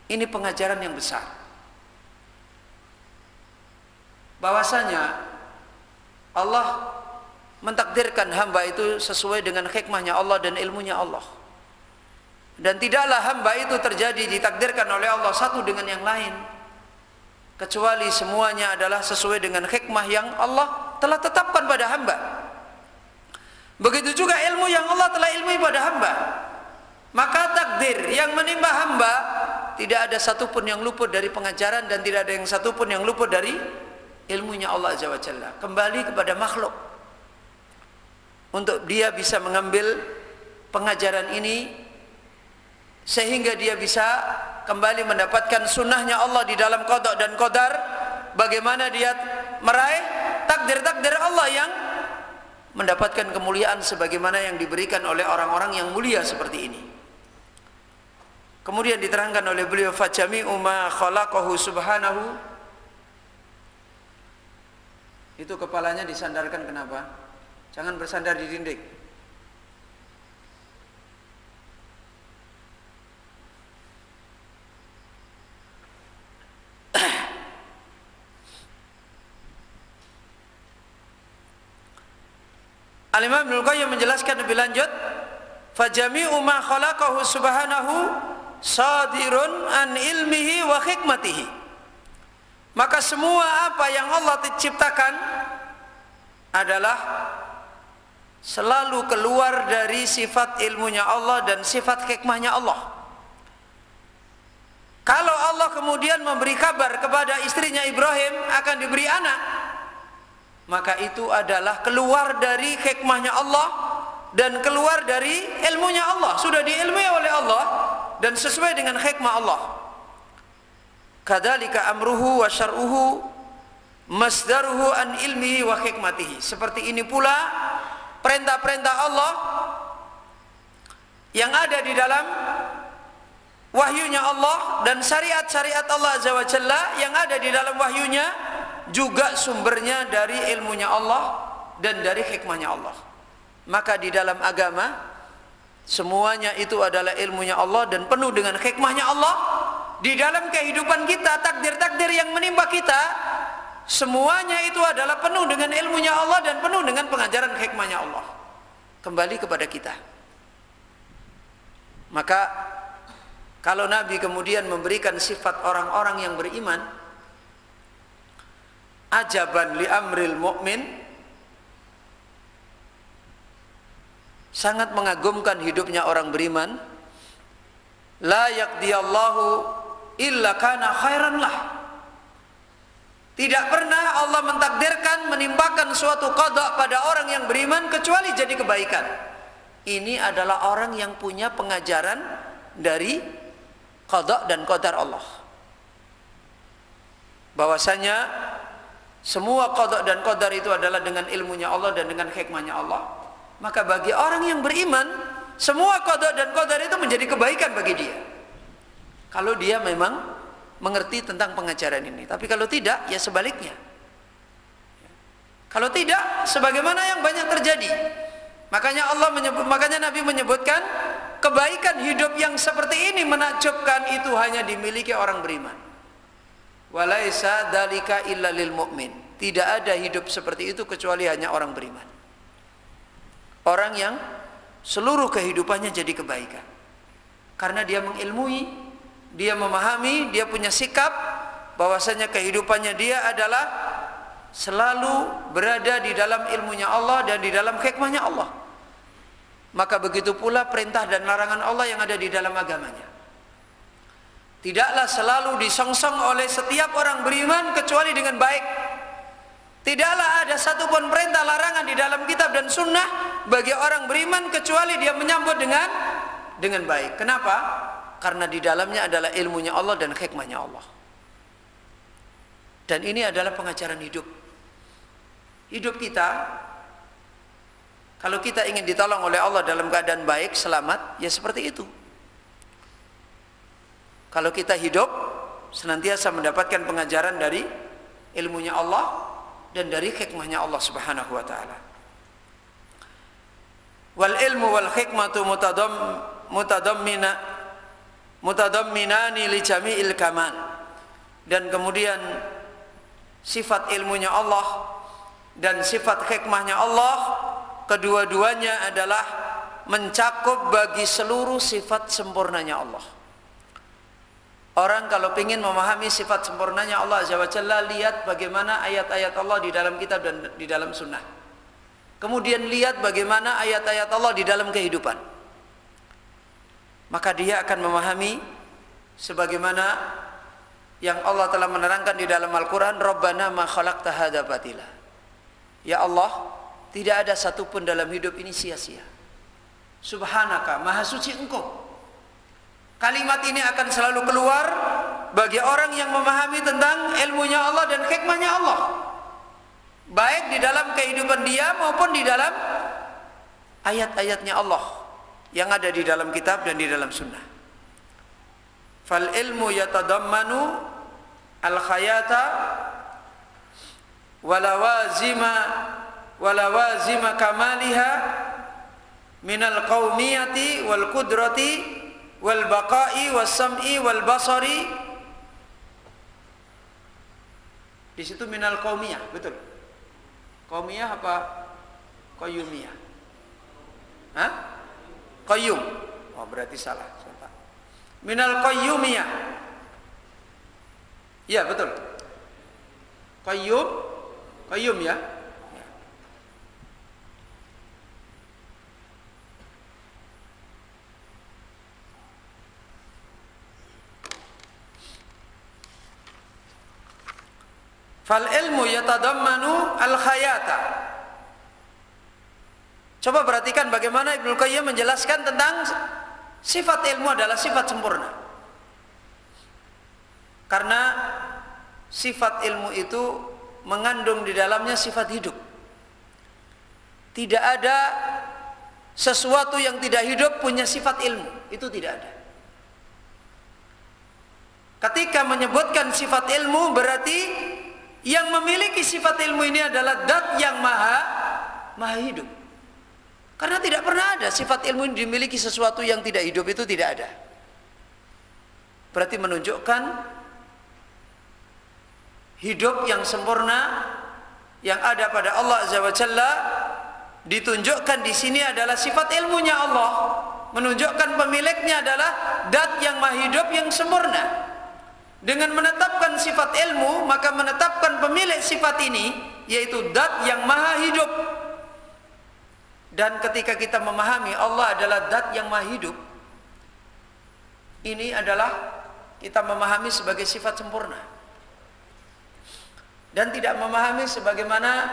S1: ini pengajaran yang besar. Bahwasanya Allah mentakdirkan hamba itu sesuai dengan hikmahnya Allah dan ilmunya Allah. Dan tidaklah hamba itu terjadi ditakdirkan oleh Allah satu dengan yang lain, kecuali semuanya adalah sesuai dengan hikmah yang Allah telah tetapkan pada hamba. Begitu juga ilmu yang Allah telah ilmui pada hamba. Maka takdir yang menimpa hamba tidak ada satupun yang luput dari pengajaran, dan tidak ada yang satupun yang luput dari ilmunya Allah Azza wa Jalla. Kembali kepada makhluk untuk dia bisa mengambil pengajaran ini, sehingga dia bisa kembali mendapatkan sunnahnya Allah di dalam qada dan qadar. Bagaimana dia meraih takdir-takdir Allah yang mendapatkan kemuliaan sebagaimana yang diberikan oleh orang-orang yang mulia seperti ini. Kemudian diterangkan oleh beliau, fajami'u ma khalaqahu subhanahu. Itu kepalanya disandarkan kenapa? Jangan bersandar di dinding. Al-Imam Ibnu Qayyim menjelaskan lebih lanjut, fajami'u ma khalaqahu subhanahu sadirun an ilmihi wa hikmatihi. Maka semua apa yang Allah ciptakan adalah selalu keluar dari sifat ilmunya Allah dan sifat hikmahnya Allah. Kalau Allah kemudian memberi kabar kepada istrinya Ibrahim akan diberi anak, maka itu adalah keluar dari hikmahnya Allah dan keluar dari ilmunya Allah. Sudah diilmui oleh Allah dan sesuai dengan hikmah Allah. Kadzalika amruhu wa syar'uhu masdaruhu an ilmihi wa hikmatihi. Seperti ini pula perintah-perintah Allah yang ada di dalam wahyunya Allah dan syariat-syariat Allah Azza wa Jalla yang ada di dalam wahyunya juga sumbernya dari ilmunya Allah dan dari hikmahnya Allah. Maka di dalam agama semuanya itu adalah ilmunya Allah dan penuh dengan hikmahnya Allah. Di dalam kehidupan kita, takdir-takdir yang menimpa kita, semuanya itu adalah penuh dengan ilmunya Allah dan penuh dengan pengajaran hikmahnya Allah. Kembali kepada kita. Maka kalau Nabi kemudian memberikan sifat orang-orang yang beriman, ajaban li amril mu'min, sangat mengagumkan hidupnya orang beriman. La yaqdiyallahu illa kana khairan lah. Tidak pernah Allah mentakdirkan menimpakan suatu qada pada orang yang beriman kecuali jadi kebaikan. Ini adalah orang yang punya pengajaran dari qada dan qadar Allah, bahwasanya semua qada dan qadar itu adalah dengan ilmunya Allah dan dengan hikmahnya Allah. Maka bagi orang yang beriman, semua qada dan qadar itu menjadi kebaikan bagi dia, kalau dia memang mengerti tentang pengajaran ini. Tapi kalau tidak, ya sebaliknya. Kalau tidak, sebagaimana yang banyak terjadi. Makanya Nabi menyebutkan kebaikan hidup yang seperti ini menakjubkan itu hanya dimiliki orang beriman. Walaisa dzalika illa lil mu'min. Tidak ada hidup seperti itu kecuali hanya orang beriman. Orang yang seluruh kehidupannya jadi kebaikan. Karena dia mengilmui, dia memahami, dia punya sikap bahwasanya kehidupannya dia adalah selalu berada di dalam ilmunya Allah dan di dalam hikmahnya Allah. Maka begitu pula perintah dan larangan Allah yang ada di dalam agamanya. Tidaklah selalu disongsong oleh setiap orang beriman kecuali dengan baik. Tidaklah ada satupun perintah larangan di dalam kitab dan sunnah bagi orang beriman kecuali dia menyambut dengan baik. Kenapa? Karena di dalamnya adalah ilmunya Allah dan hikmahnya Allah. Dan ini adalah pengajaran hidup. Hidup kita, kalau kita ingin ditolong oleh Allah dalam keadaan baik, selamat, ya seperti itu. Kalau kita hidup senantiasa mendapatkan pengajaran dari ilmunya Allah dan dari hikmahnya Allah Subhanahu wa taala. Wal ilmu wal hikmatu mutadamminani li jami'il kamal. Dan kemudian sifat ilmunya Allah dan sifat hikmahnya Allah, kedua-duanya adalah mencakup bagi seluruh sifat sempurnanya Allah. Orang kalau ingin memahami sifat sempurnanya Allah Azza wa Jalla, lihat bagaimana ayat-ayat Allah di dalam kitab dan di dalam sunnah. Kemudian lihat bagaimana ayat-ayat Allah di dalam kehidupan. Maka dia akan memahami sebagaimana yang Allah telah menerangkan di dalam Al-Quran, Rabbana ma khalaqta hadza batila. Ya Allah, tidak ada satupun dalam hidup ini sia-sia. Subhanaka, maha suci Engkau. Kalimat ini akan selalu keluar bagi orang yang memahami tentang ilmunya Allah dan hikmahnya Allah, baik di dalam kehidupan dia maupun di dalam ayat-ayatnya Allah yang ada di dalam kitab dan di dalam sunnah. Fal ilmu yatadammanu al khayata walawazima kamaliha minal qaumiyati wal qudrati wal baqa'i was sam'i wal basari. Di situ minal qaumiyah, betul. Qaumiyah apa qayyumiyah? Hah? Qayyum. Oh, berarti salah. Minal qayyumiyah. Ya, betul. Qayyum ya. Fal ilmu yatadammanu al khayata. Coba perhatikan bagaimana Ibnu Qayyim menjelaskan tentang sifat ilmu adalah sifat sempurna. Karena sifat ilmu itu mengandung di dalamnya sifat hidup. Tidak ada sesuatu yang tidak hidup punya sifat ilmu, itu tidak ada. Ketika menyebutkan sifat ilmu, berarti yang memiliki sifat ilmu ini adalah zat yang maha hidup. Karena tidak pernah ada sifat ilmu ini dimiliki sesuatu yang tidak hidup, itu tidak ada. Berarti menunjukkan hidup yang sempurna yang ada pada Allah Azza wa Jalla ditunjukkan di sini adalah sifat ilmunya Allah. Menunjukkan pemiliknya adalah zat yang maha hidup yang sempurna. Dengan menetapkan sifat ilmu, maka menetapkan pemilik sifat ini, yaitu zat yang maha hidup. Dan ketika kita memahami Allah adalah zat yang maha hidup, ini adalah kita memahami sebagai sifat sempurna. Dan tidak memahami sebagaimana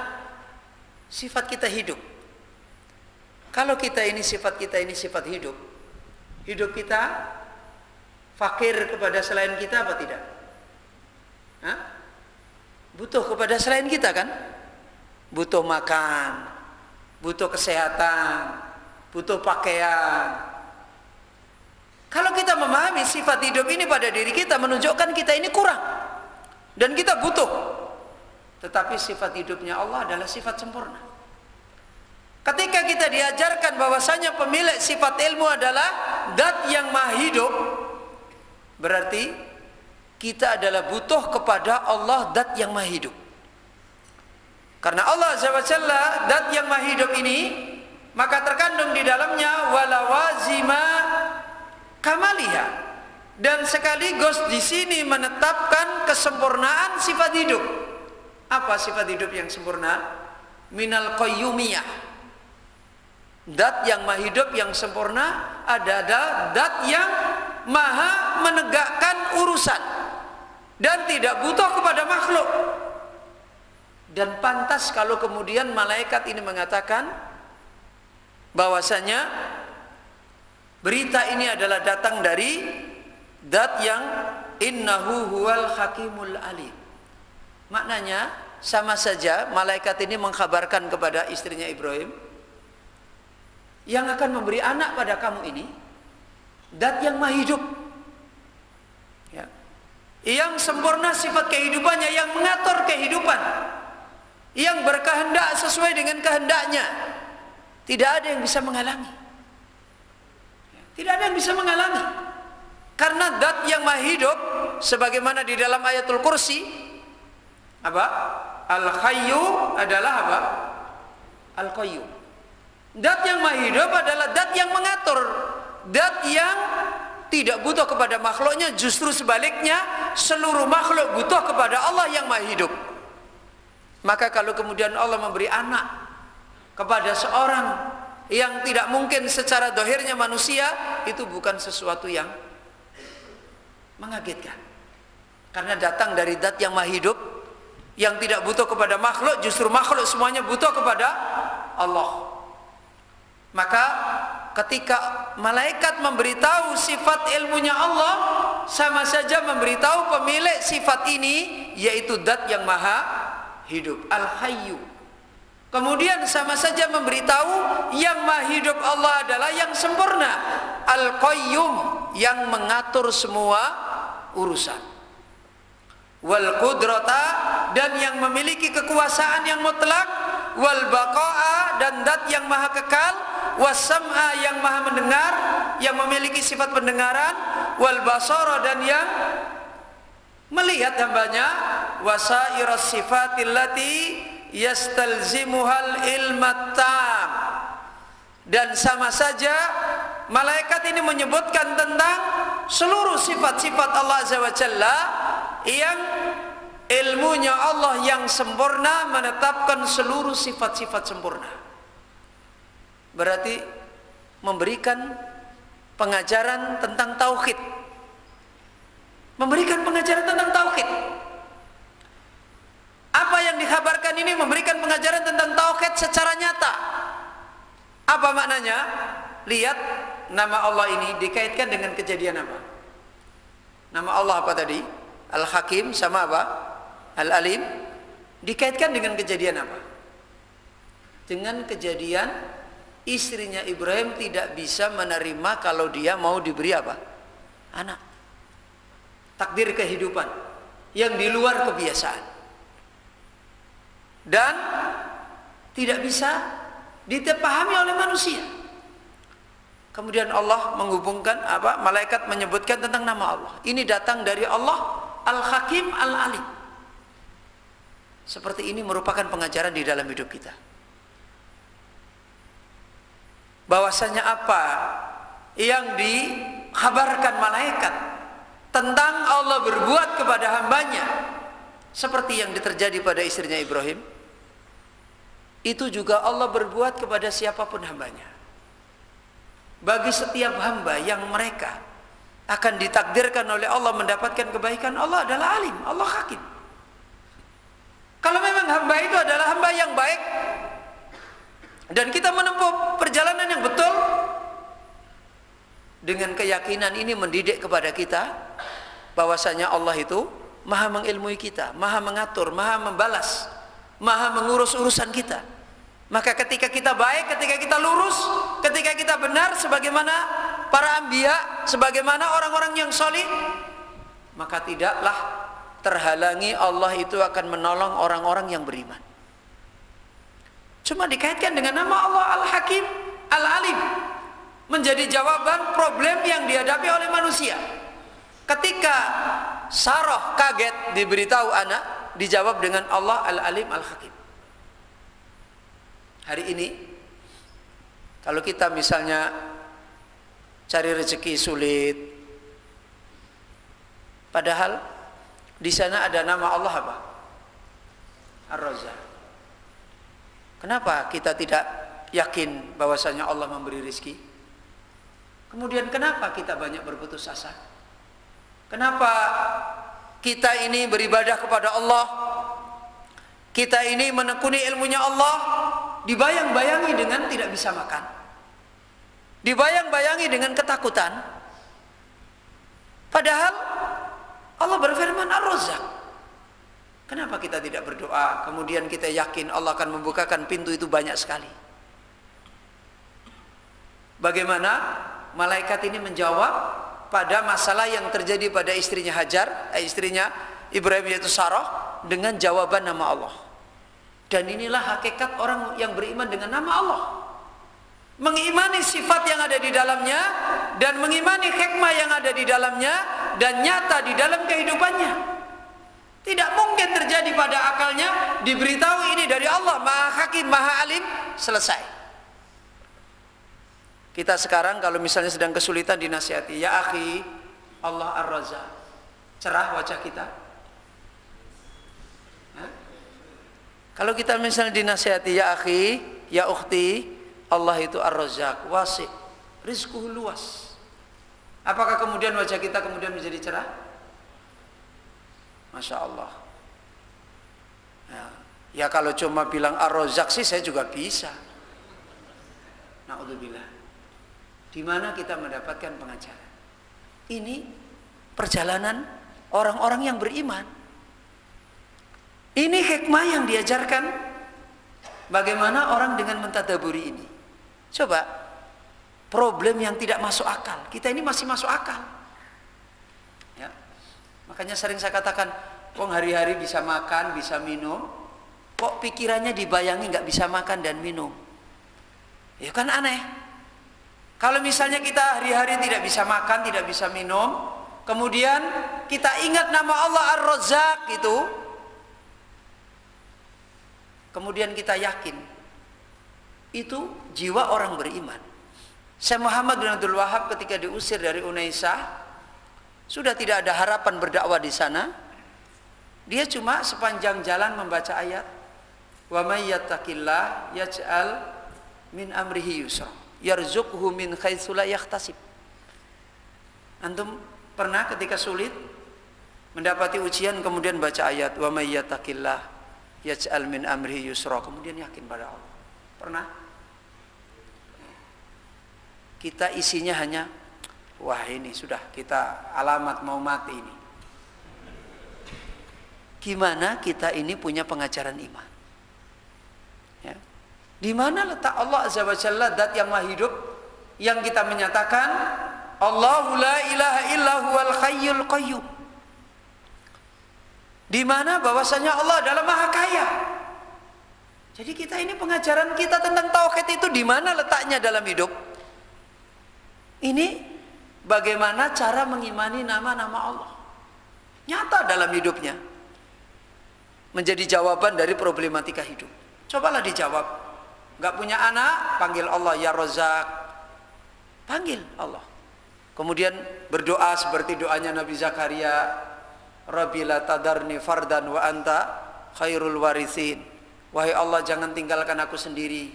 S1: sifat kita hidup. Kalau kita ini sifat hidup, hidup kita fakir kepada selain kita apa tidak? Hah? Butuh kepada selain kita kan? Butuh makan, butuh kesehatan, butuh pakaian. Kalau kita memahami sifat hidup ini pada diri kita, menunjukkan kita ini kurang dan kita butuh. Tetapi sifat hidupnya Allah adalah sifat sempurna. Ketika kita diajarkan bahwasanya pemilik sifat ilmu adalah zat yang maha hidup, berarti kita adalah butuh kepada Allah zat yang maha hidup. Karena Allah Azza wa Jalla zat yang maha hidup ini, maka terkandung di dalamnya walawazima kamaliha, dan sekaligus di sini menetapkan kesempurnaan sifat hidup. Apa sifat hidup yang sempurna? Minal qayyumiyah. Zat yang maha hidup yang sempurna adalah zat yang maha menegakkan urusan dan tidak butuh kepada makhluk. Dan pantas kalau kemudian malaikat ini mengatakan bahwasanya berita ini adalah datang dari zat yang innahu huwal hakimul alim. Maknanya sama saja malaikat ini mengkhabarkan kepada istrinya Ibrahim, yang akan memberi anak pada kamu ini zat yang maha hidup ya, yang sempurna sifat kehidupannya, yang mengatur kehidupan, yang berkehendak sesuai dengan kehendaknya. Tidak ada yang bisa menghalangi. Tidak ada yang bisa menghalangi. Karena zat yang maha hidup, sebagaimana di dalam ayatul kursi, apa? Al-Hayyu adalah apa? Al-Qayyum. Zat yang maha hidup adalah zat yang mengatur, zat yang tidak butuh kepada makhluknya, justru sebaliknya seluruh makhluk butuh kepada Allah yang maha hidup. Maka kalau kemudian Allah memberi anak kepada seorang yang tidak mungkin secara dohirnya manusia, itu bukan sesuatu yang mengagetkan, karena datang dari zat yang maha hidup, yang tidak butuh kepada makhluk, justru makhluk semuanya butuh kepada Allah. Maka ketika malaikat memberitahu sifat ilmunya Allah, sama saja memberitahu pemilik sifat ini, yaitu zat yang maha hidup, Al-Hayyu. Kemudian sama saja memberitahu yang maha hidup Allah adalah yang sempurna, Al-Qayyum, yang mengatur semua urusan. Wal qudrata, dan yang memiliki kekuasaan yang mutlak, wal baqa'a, dan zat yang maha kekal, was-sam'a, yang maha mendengar, yang memiliki sifat pendengaran, wal basara, dan yang melihat hambanya, wasairas sifatil lati yastalzimuhal ilmat tam. Dan sama saja malaikat ini menyebutkan tentang seluruh sifat-sifat Allah Azza wa Jalla, yang ilmunya Allah yang sempurna menetapkan seluruh sifat-sifat sempurna. Berarti memberikan pengajaran tentang tauhid. Memberikan pengajaran tentang tauhid. Apa yang dikhabarkan ini memberikan pengajaran tentang tauhid secara nyata. Apa maknanya? Lihat, nama Allah ini dikaitkan dengan kejadian apa? Nama Allah apa tadi? Al-Hakim sama apa? Al-Alim. Dikaitkan dengan kejadian apa? Dengan kejadian istrinya Ibrahim tidak bisa menerima kalau dia mau diberi apa? Anak. Takdir kehidupan yang di luar kebiasaan. Dan tidak bisa dipahami oleh manusia. Kemudian Allah menghubungkan apa? Malaikat menyebutkan tentang nama Allah. Ini datang dari Allah, Al-Hakim, Al-Alim. Seperti ini merupakan pengajaran di dalam hidup kita. Bahwasanya apa yang dikhabarkan malaikat tentang Allah berbuat kepada hambanya, seperti yang terjadi pada istrinya Ibrahim, itu juga Allah berbuat kepada siapapun hambanya. Bagi setiap hamba yang mereka akan ditakdirkan oleh Allah mendapatkan kebaikan, Allah adalah alim, Allah hakim. Kalau memang hamba itu adalah hamba yang baik, dan kita menempuh perjalanan yang betul, dengan keyakinan ini mendidik kepada kita bahwasanya Allah itu maha mengilmui kita, maha mengatur, maha membalas, maha mengurus urusan kita. Maka ketika kita baik, ketika kita lurus, ketika kita benar sebagaimana para anbiya, sebagaimana orang-orang yang solih, maka tidaklah terhalangi Allah itu akan menolong orang-orang yang beriman. Cuma dikaitkan dengan nama Allah Al-Hakim, Al-Alim, menjadi jawaban problem yang dihadapi oleh manusia. Ketika Sarah kaget diberitahu anak, dijawab dengan Allah Al-Alim, Al-Hakim. Hari ini kalau kita misalnya cari rezeki sulit, padahal di sana ada nama Allah apa? Ar-Razzaq. Kenapa kita tidak yakin bahwasanya Allah memberi rezeki? Kemudian kenapa kita banyak berputus asa? Kenapa kita ini beribadah kepada Allah, kita ini menekuni ilmunya Allah, dibayang-bayangi dengan tidak bisa makan, dibayang-bayangi dengan ketakutan, padahal Allah berfirman Ar-Razzaq. Kenapa kita tidak berdoa, kemudian kita yakin Allah akan membukakan pintu itu banyak sekali? Bagaimana malaikat ini menjawab pada masalah yang terjadi pada istrinya Hajar, istrinya Ibrahim yaitu Sarah, dengan jawaban nama Allah. Dan inilah hakikat orang yang beriman dengan nama Allah. Mengimani sifat yang ada di dalamnya dan mengimani hikmah yang ada di dalamnya dan nyata di dalam kehidupannya. Tidak mungkin terjadi pada akalnya diberitahu ini dari Allah, Maha Hakim, Maha Alim, selesai. Kita sekarang kalau misalnya sedang kesulitan dinasihati, ya akhi, Allah Ar-Razzaq, cerah wajah kita. Kalau kita misalnya dinasihati, ya akhi, ya ukhti, Allah itu Ar-Razzaq, wasi', rizquhu luas. Apakah kemudian wajah kita kemudian menjadi cerah? Masya Allah. Ya kalau cuma bilang Ar-Razzaq sih saya juga bisa. Na'udzubillah. Di mana kita mendapatkan pengajaran? Ini perjalanan orang-orang yang beriman. Ini hikmah yang diajarkan bagaimana orang dengan mentadaburi ini. Coba, problem yang tidak masuk akal, kita ini masih masuk akal. Ya. Makanya sering saya katakan, kok hari-hari bisa makan, bisa minum, kok pikirannya dibayangi nggak bisa makan dan minum? Ya kan aneh. Kalau misalnya kita hari-hari tidak bisa makan, tidak bisa minum, kemudian kita ingat nama Allah Ar-Razzaq itu, kemudian kita yakin itu jiwa orang beriman. Syekh Muhammad bin Abdul Wahab ketika diusir dari Unaisah, sudah tidak ada harapan berdakwah di sana. Dia cuma sepanjang jalan membaca ayat, wa may yattaqillah yaj'al min amrihi yusra, yarzuqhu min haitsu la yahtasib. Antum pernah ketika sulit mendapati ujian kemudian baca ayat, wa may yattaqillah yaj'al min amrihi yusra, kemudian yakin pada Allah? Pernah? Kita isinya hanya, wah ini sudah kita alamat mau mati ini. Gimana kita ini punya pengajaran iman? Ya. Di mana letak Allah Azza wa Jalla, zat yang maha hidup, yang kita menyatakan Allahu la ilaha illa huwal hayyul qayyum. Di mana bahwasanya Allah adalah maha kaya. Jadi kita ini pengajaran kita tentang tauhid itu di mana letaknya dalam hidup? Ini bagaimana cara mengimani nama-nama Allah nyata dalam hidupnya, menjadi jawaban dari problematika hidup. Cobalah dijawab. Gak punya anak, panggil Allah ya Razzaq, panggil Allah. Kemudian berdoa seperti doanya Nabi Zakaria, Rabbi la tadarni fardan wa anta khairul warithin. Wahai Allah, jangan tinggalkan aku sendiri,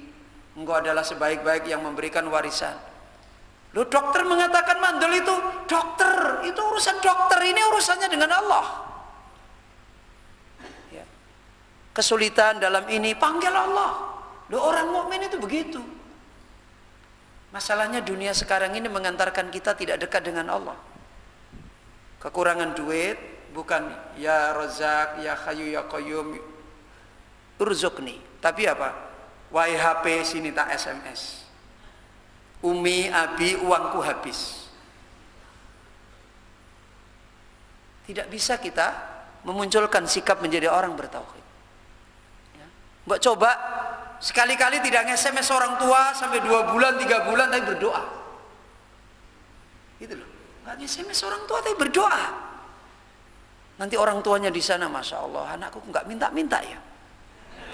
S1: Engkau adalah sebaik-baik yang memberikan warisan. Loh, dokter mengatakan mandul itu, dokter itu urusan dokter, ini urusannya dengan Allah. Ya. Kesulitan dalam ini, panggil Allah. Loh, orang mukmin itu begitu. Masalahnya dunia sekarang ini mengantarkan kita tidak dekat dengan Allah. Kekurangan duit, bukan ya Razzaq, ya Hayyu ya Qayyum, urzuqni, tapi apa? Wahai HP sini tak SMS. Umi, abi, uangku habis. Tidak bisa kita memunculkan sikap menjadi orang bertauhid. Ya. Mbak coba sekali-kali tidak nge-SMS orang tua sampai 2 bulan, 3 bulan tapi berdoa. Gitu loh. Nggak nge-SMS orang tua tapi berdoa. Nanti orang tuanya di sana, masya Allah, anakku nggak minta-minta ya.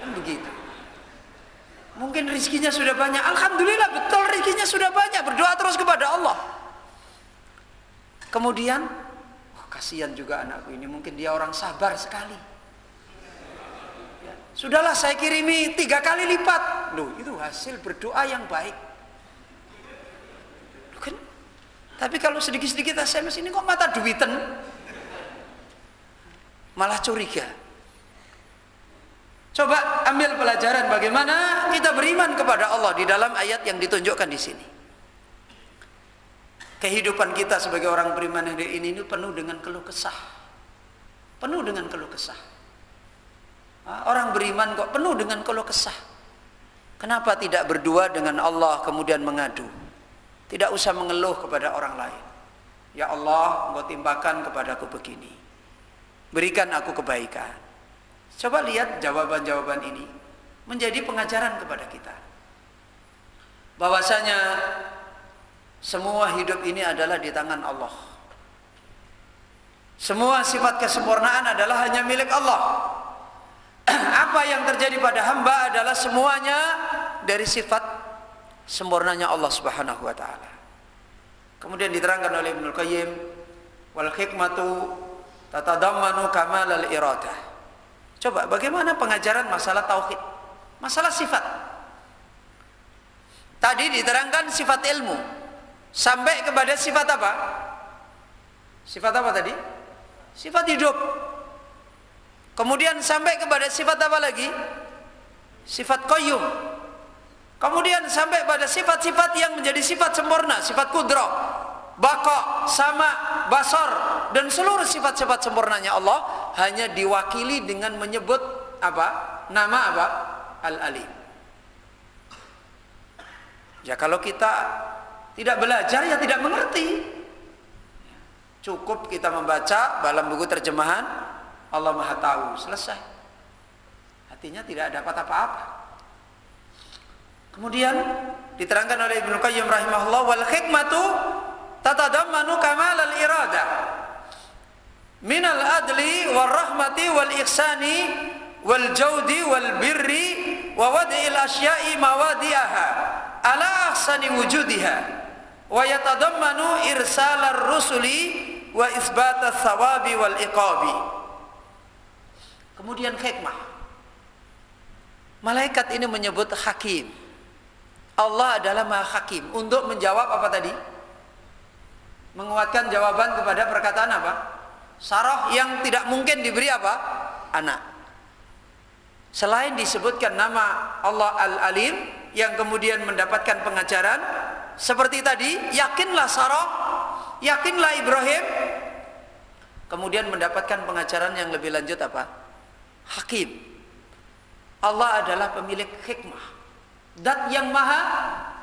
S1: Kan begitu. Mungkin rezekinya sudah banyak, alhamdulillah, betul rezekinya sudah banyak, berdoa terus kepada Allah. Kemudian, oh, kasihan juga anakku ini, mungkin dia orang sabar sekali. Ya, sudahlah saya kirimi 3 kali lipat. Loh, itu hasil berdoa yang baik. Kan? Tapi kalau sedikit-sedikit SMS ini kok mata duiten, malah curiga. Coba ambil pelajaran bagaimana kita beriman kepada Allah di dalam ayat yang ditunjukkan di sini. Kehidupan kita sebagai orang beriman ini penuh dengan keluh kesah. Penuh dengan keluh kesah. Orang beriman kok penuh dengan keluh kesah. Kenapa tidak berdua dengan Allah kemudian mengadu? Tidak usah mengeluh kepada orang lain. Ya Allah, Engkau timpakan kepadaku begini. Berikan aku kebaikan. Coba lihat jawaban-jawaban ini. menjadi pengajaran kepada kita bahwasanya semua hidup ini adalah di tangan Allah. Semua sifat kesempurnaan adalah hanya milik Allah. Apa yang terjadi pada hamba adalah semuanya dari sifat sempurnanya Allah Subhanahu wa taala. Kemudian diterangkan oleh Ibnu Qayyim, wal hikmatu tatadammanu kamalal iradah. Coba bagaimana pengajaran masalah tauhid, masalah sifat. Tadi diterangkan sifat ilmu, sampai kepada sifat apa? Sifat apa tadi? Sifat hidup. Kemudian sampai kepada sifat apa lagi? Sifat qayyum. Kemudian sampai pada sifat-sifat yang menjadi sifat sempurna, sifat qudrah, baqa, sama, basar, dan seluruh sifat-sifat sempurnanya Allah hanya diwakili dengan menyebut apa? Nama apa? Al-Alim. Ya kalau kita tidak belajar ya tidak mengerti. Cukup kita membaca dalam buku terjemahan Allah Maha Tahu, selesai. Hatinya tidak dapat apa-apa. Kemudian diterangkan oleh Ibnu Qayyim rahimahullah, wal hikmatu tatadammanu kamal al irada min al adli wal rahmati wal ihsani wal jaudi wal birri wa wad'il asya'i mawadi'aha ala ahsani wujudiha wa yatadammanu irsalar rusuli wa isbatas thawabi wal iqabi. Kemudian hikmah, malaikat ini menyebut hakim. Allah adalah maha hakim. Untuk menjawab apa tadi? Menguatkan jawaban kepada perkataan apa? Sarah yang tidak mungkin diberi apa? Anak. Selain disebutkan nama Allah Al-Alim yang kemudian mendapatkan pengajaran seperti tadi, yakinlah Sarah, yakinlah Ibrahim, kemudian mendapatkan pengajaran yang lebih lanjut apa? Hakim. Allah adalah pemilik hikmah, Zat yang maha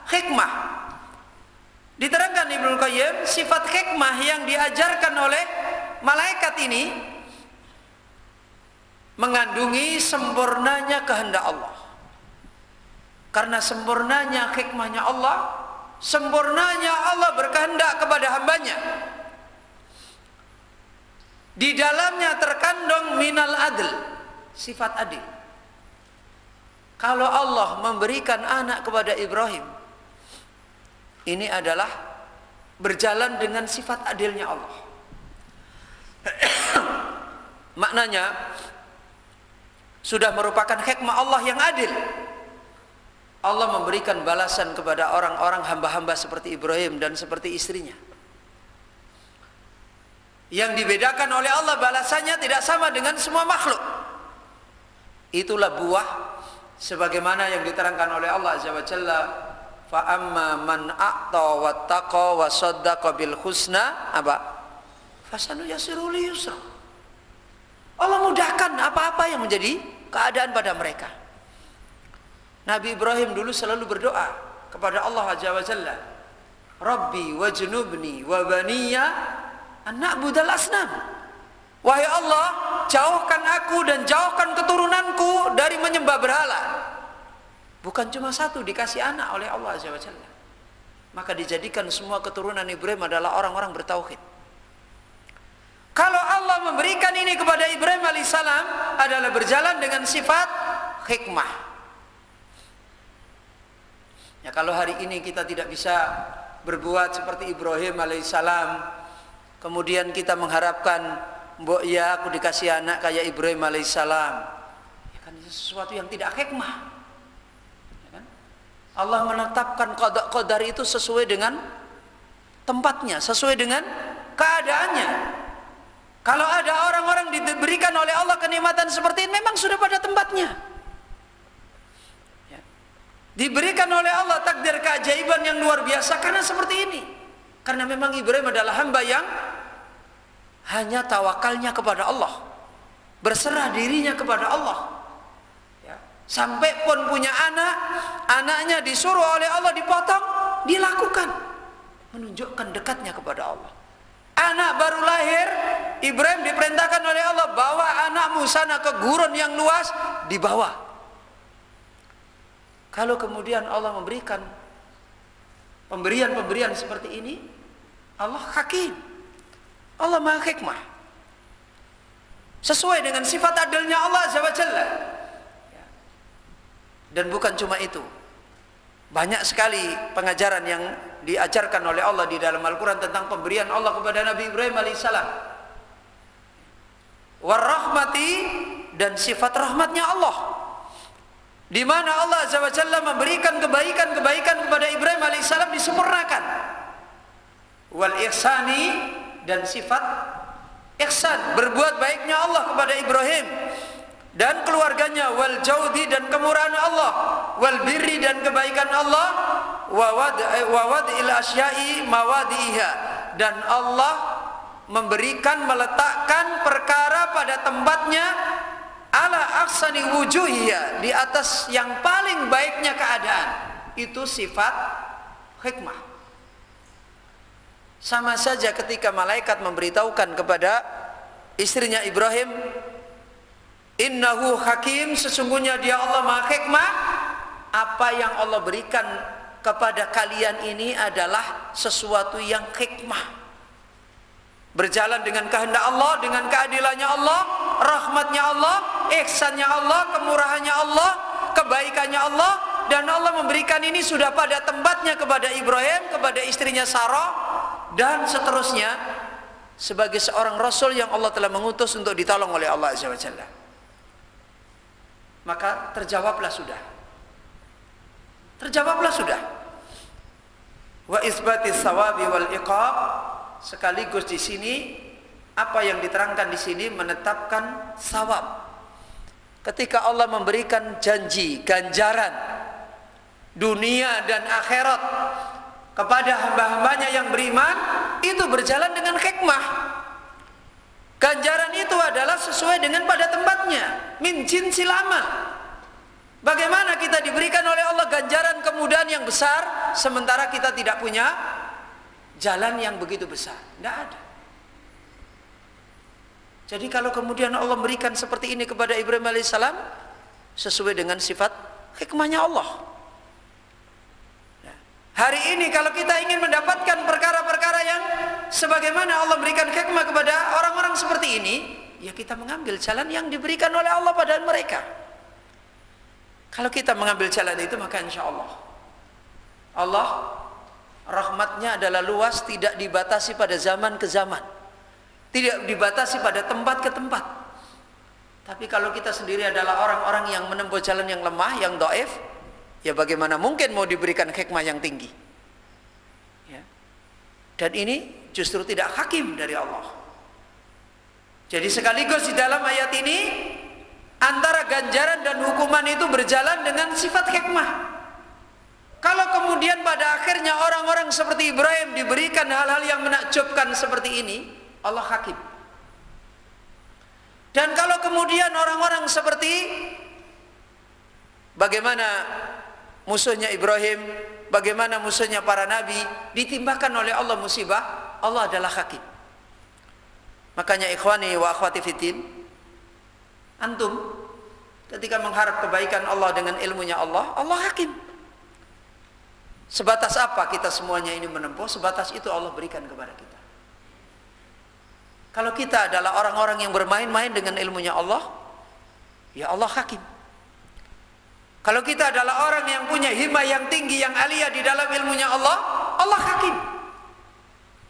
S1: hikmah. Diterangkan Ibnu Qayyim, sifat hikmah yang diajarkan oleh malaikat ini mengandungi sempurnanya kehendak Allah. Karena sempurnanya hikmahnya Allah, sempurnanya Allah berkehendak kepada hambanya. Di dalamnya terkandung minal adl, sifat adil. Kalau Allah memberikan anak kepada Ibrahim, ini adalah berjalan dengan sifat adilnya Allah. Maknanya sudah merupakan hikmah Allah yang adil. Allah memberikan balasan kepada orang-orang hamba-hamba seperti Ibrahim dan seperti istrinya. Yang dibedakan oleh Allah balasannya tidak sama dengan semua makhluk. Itulah buah sebagaimana yang diterangkan oleh Allah Azza wa Jalla, fa amma man a'ta wattaqa wa saddaqa bil husna apa? Fasanu yasiru li yusra. Allah mudahkan apa-apa yang menjadi keadaan pada mereka. Nabi Ibrahim dulu selalu berdoa kepada Allah Azza wa Jalla, Rabbi wajnubni wa baniya an na'budal asnam. Wahai Allah, jauhkan aku dan jauhkan keturunanku dari menyembah berhala. Bukan cuma satu dikasih anak oleh Allah Azza wa Jalla, maka dijadikan semua keturunan Ibrahim adalah orang-orang bertauhid. Kalau Allah memberikan ini kepada Ibrahim alaihissalam adalah berjalan dengan sifat hikmah. Ya, kalau hari ini kita tidak bisa berbuat seperti Ibrahim alaihissalam, kemudian kita mengharapkan, mbok ya aku dikasih anak kayak Ibrahim alaihissalam, ya kan sesuatu yang tidak hikmah. Ya kan? Allah menetapkan qadar itu sesuai dengan tempatnya, sesuai dengan keadaannya. Kalau ada orang-orang diberikan oleh Allah kenikmatan seperti ini, memang sudah pada tempatnya. Ya. Diberikan oleh Allah takdir keajaiban yang luar biasa karena seperti ini. Karena memang Ibrahim adalah hamba yang hanya tawakalnya kepada Allah, berserah dirinya kepada Allah. Ya. Sampai pun punya anak, anaknya disuruh oleh Allah dipotong, dilakukan, menunjukkan dekatnya kepada Allah. Anak baru lahir, Ibrahim diperintahkan oleh Allah, bawa anakmu sana ke gurun yang luas, dibawa. Kalau kemudian Allah memberikan pemberian-pemberian seperti ini, Allah Hakim, Allah Maha Hikmah, sesuai dengan sifat adilnya Allah Azza wa Jalla. Dan bukan cuma itu, banyak sekali pengajaran yang diajarkan oleh Allah di dalam Al-Quran tentang pemberian Allah kepada Nabi Ibrahim alaihissalam. Warahmati, dan sifat rahmatnya Allah, di mana Allah Azza wa Jalla memberikan kebaikan-kebaikan kepada Ibrahim alaihissalam disempurnakan. Wal ihsani, dan sifat ihsan, berbuat baiknya Allah kepada Ibrahim dan keluarganya. Wal jaudi, dan kemurahan Allah. Wal birri, dan kebaikan Allah. Wa wad'il asya'i mawadi'iha, dan Allah memberikan, meletakkan perkara pada tempatnya, ala ahsani wujuhiya, di atas yang paling baiknya keadaan. Itu sifat hikmah. Sama saja ketika malaikat memberitahukan kepada istrinya Ibrahim, innahu hakim, sesungguhnya dia Allah Maha Hikmah, apa yang Allah berikan kepada kalian ini adalah sesuatu yang hikmah, berjalan dengan kehendak Allah, dengan keadilannya Allah, rahmatnya Allah, ihsannya Allah, kemurahannya Allah, kebaikannya Allah. Dan Allah memberikan ini sudah pada tempatnya kepada Ibrahim, kepada istrinya Sarah, dan seterusnya, sebagai seorang Rasul yang Allah telah mengutus untuk ditolong oleh Allah Azza wa Jalla. Maka terjawablah sudah, terjawablah sudah. Wa isbatis sawabi wal iqab, sekaligus di sini apa yang diterangkan di sini menetapkan sawab. Ketika Allah memberikan janji ganjaran dunia dan akhirat kepada hamba-hambanya yang beriman, itu berjalan dengan hikmah. Ganjaran itu adalah sesuai dengan pada tempatnya, min jinsil amal. Bagaimana kita diberikan oleh Allah ganjaran kemudahan yang besar, sementara kita tidak punya jalan yang begitu besar? Tidak ada. Jadi kalau kemudian Allah memberikan seperti ini kepada Ibrahim alaihissalam, sesuai dengan sifat hikmahnya Allah. Hari ini kalau kita ingin mendapatkan perkara-perkara yang sebagaimana Allah berikan hikmah kepada orang-orang seperti ini, ya kita mengambil jalan yang diberikan oleh Allah pada mereka. Kalau kita mengambil jalan itu, maka insya Allah rahmatnya adalah luas, tidak dibatasi pada zaman ke zaman, tidak dibatasi pada tempat ke tempat. Tapi kalau kita sendiri adalah orang-orang yang menempuh jalan yang lemah, yang dhaif, ya bagaimana mungkin mau diberikan hikmah yang tinggi, ya. Dan ini justru tidak hakim dari Allah. Jadi sekaligus di dalam ayat ini, antara ganjaran dan hukuman itu berjalan dengan sifat hikmah. Kalau kemudian pada akhirnya orang-orang seperti Ibrahim diberikan hal-hal yang menakjubkan seperti ini, Allah hakim. Dan kalau kemudian orang-orang seperti bagaimana musuhnya Ibrahim, bagaimana musuhnya para nabi, ditimpakan oleh Allah musibah, Allah adalah hakim. Makanya ikhwani wa akhwati fiddin, antum ketika mengharap kebaikan Allah dengan ilmunya Allah, Allah hakim. Sebatas apa kita semuanya ini menempuh, sebatas itu Allah berikan kepada kita. Kalau kita adalah orang-orang yang bermain-main dengan ilmunya Allah, ya Allah hakim. Kalau kita adalah orang yang punya himmah yang tinggi, yang alia di dalam ilmunya Allah, Allah hakim.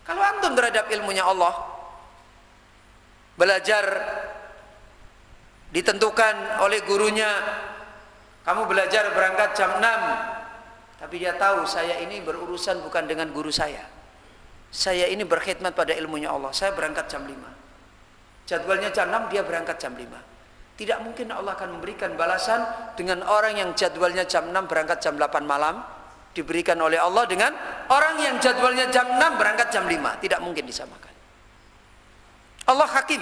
S1: Kalau antum terhadap ilmunya Allah, belajar ditentukan oleh gurunya, kamu belajar berangkat jam 6, tapi dia tahu saya ini berurusan bukan dengan guru saya ini berkhidmat pada ilmunya Allah, saya berangkat jam 5, jadwalnya jam 6, dia berangkat jam 5. Tidak mungkin Allah akan memberikan balasan dengan orang yang jadwalnya jam 6 berangkat jam 8 malam, diberikan oleh Allah dengan orang yang jadwalnya jam 6 berangkat jam 5. Tidak mungkin disamakan. Allah hakim.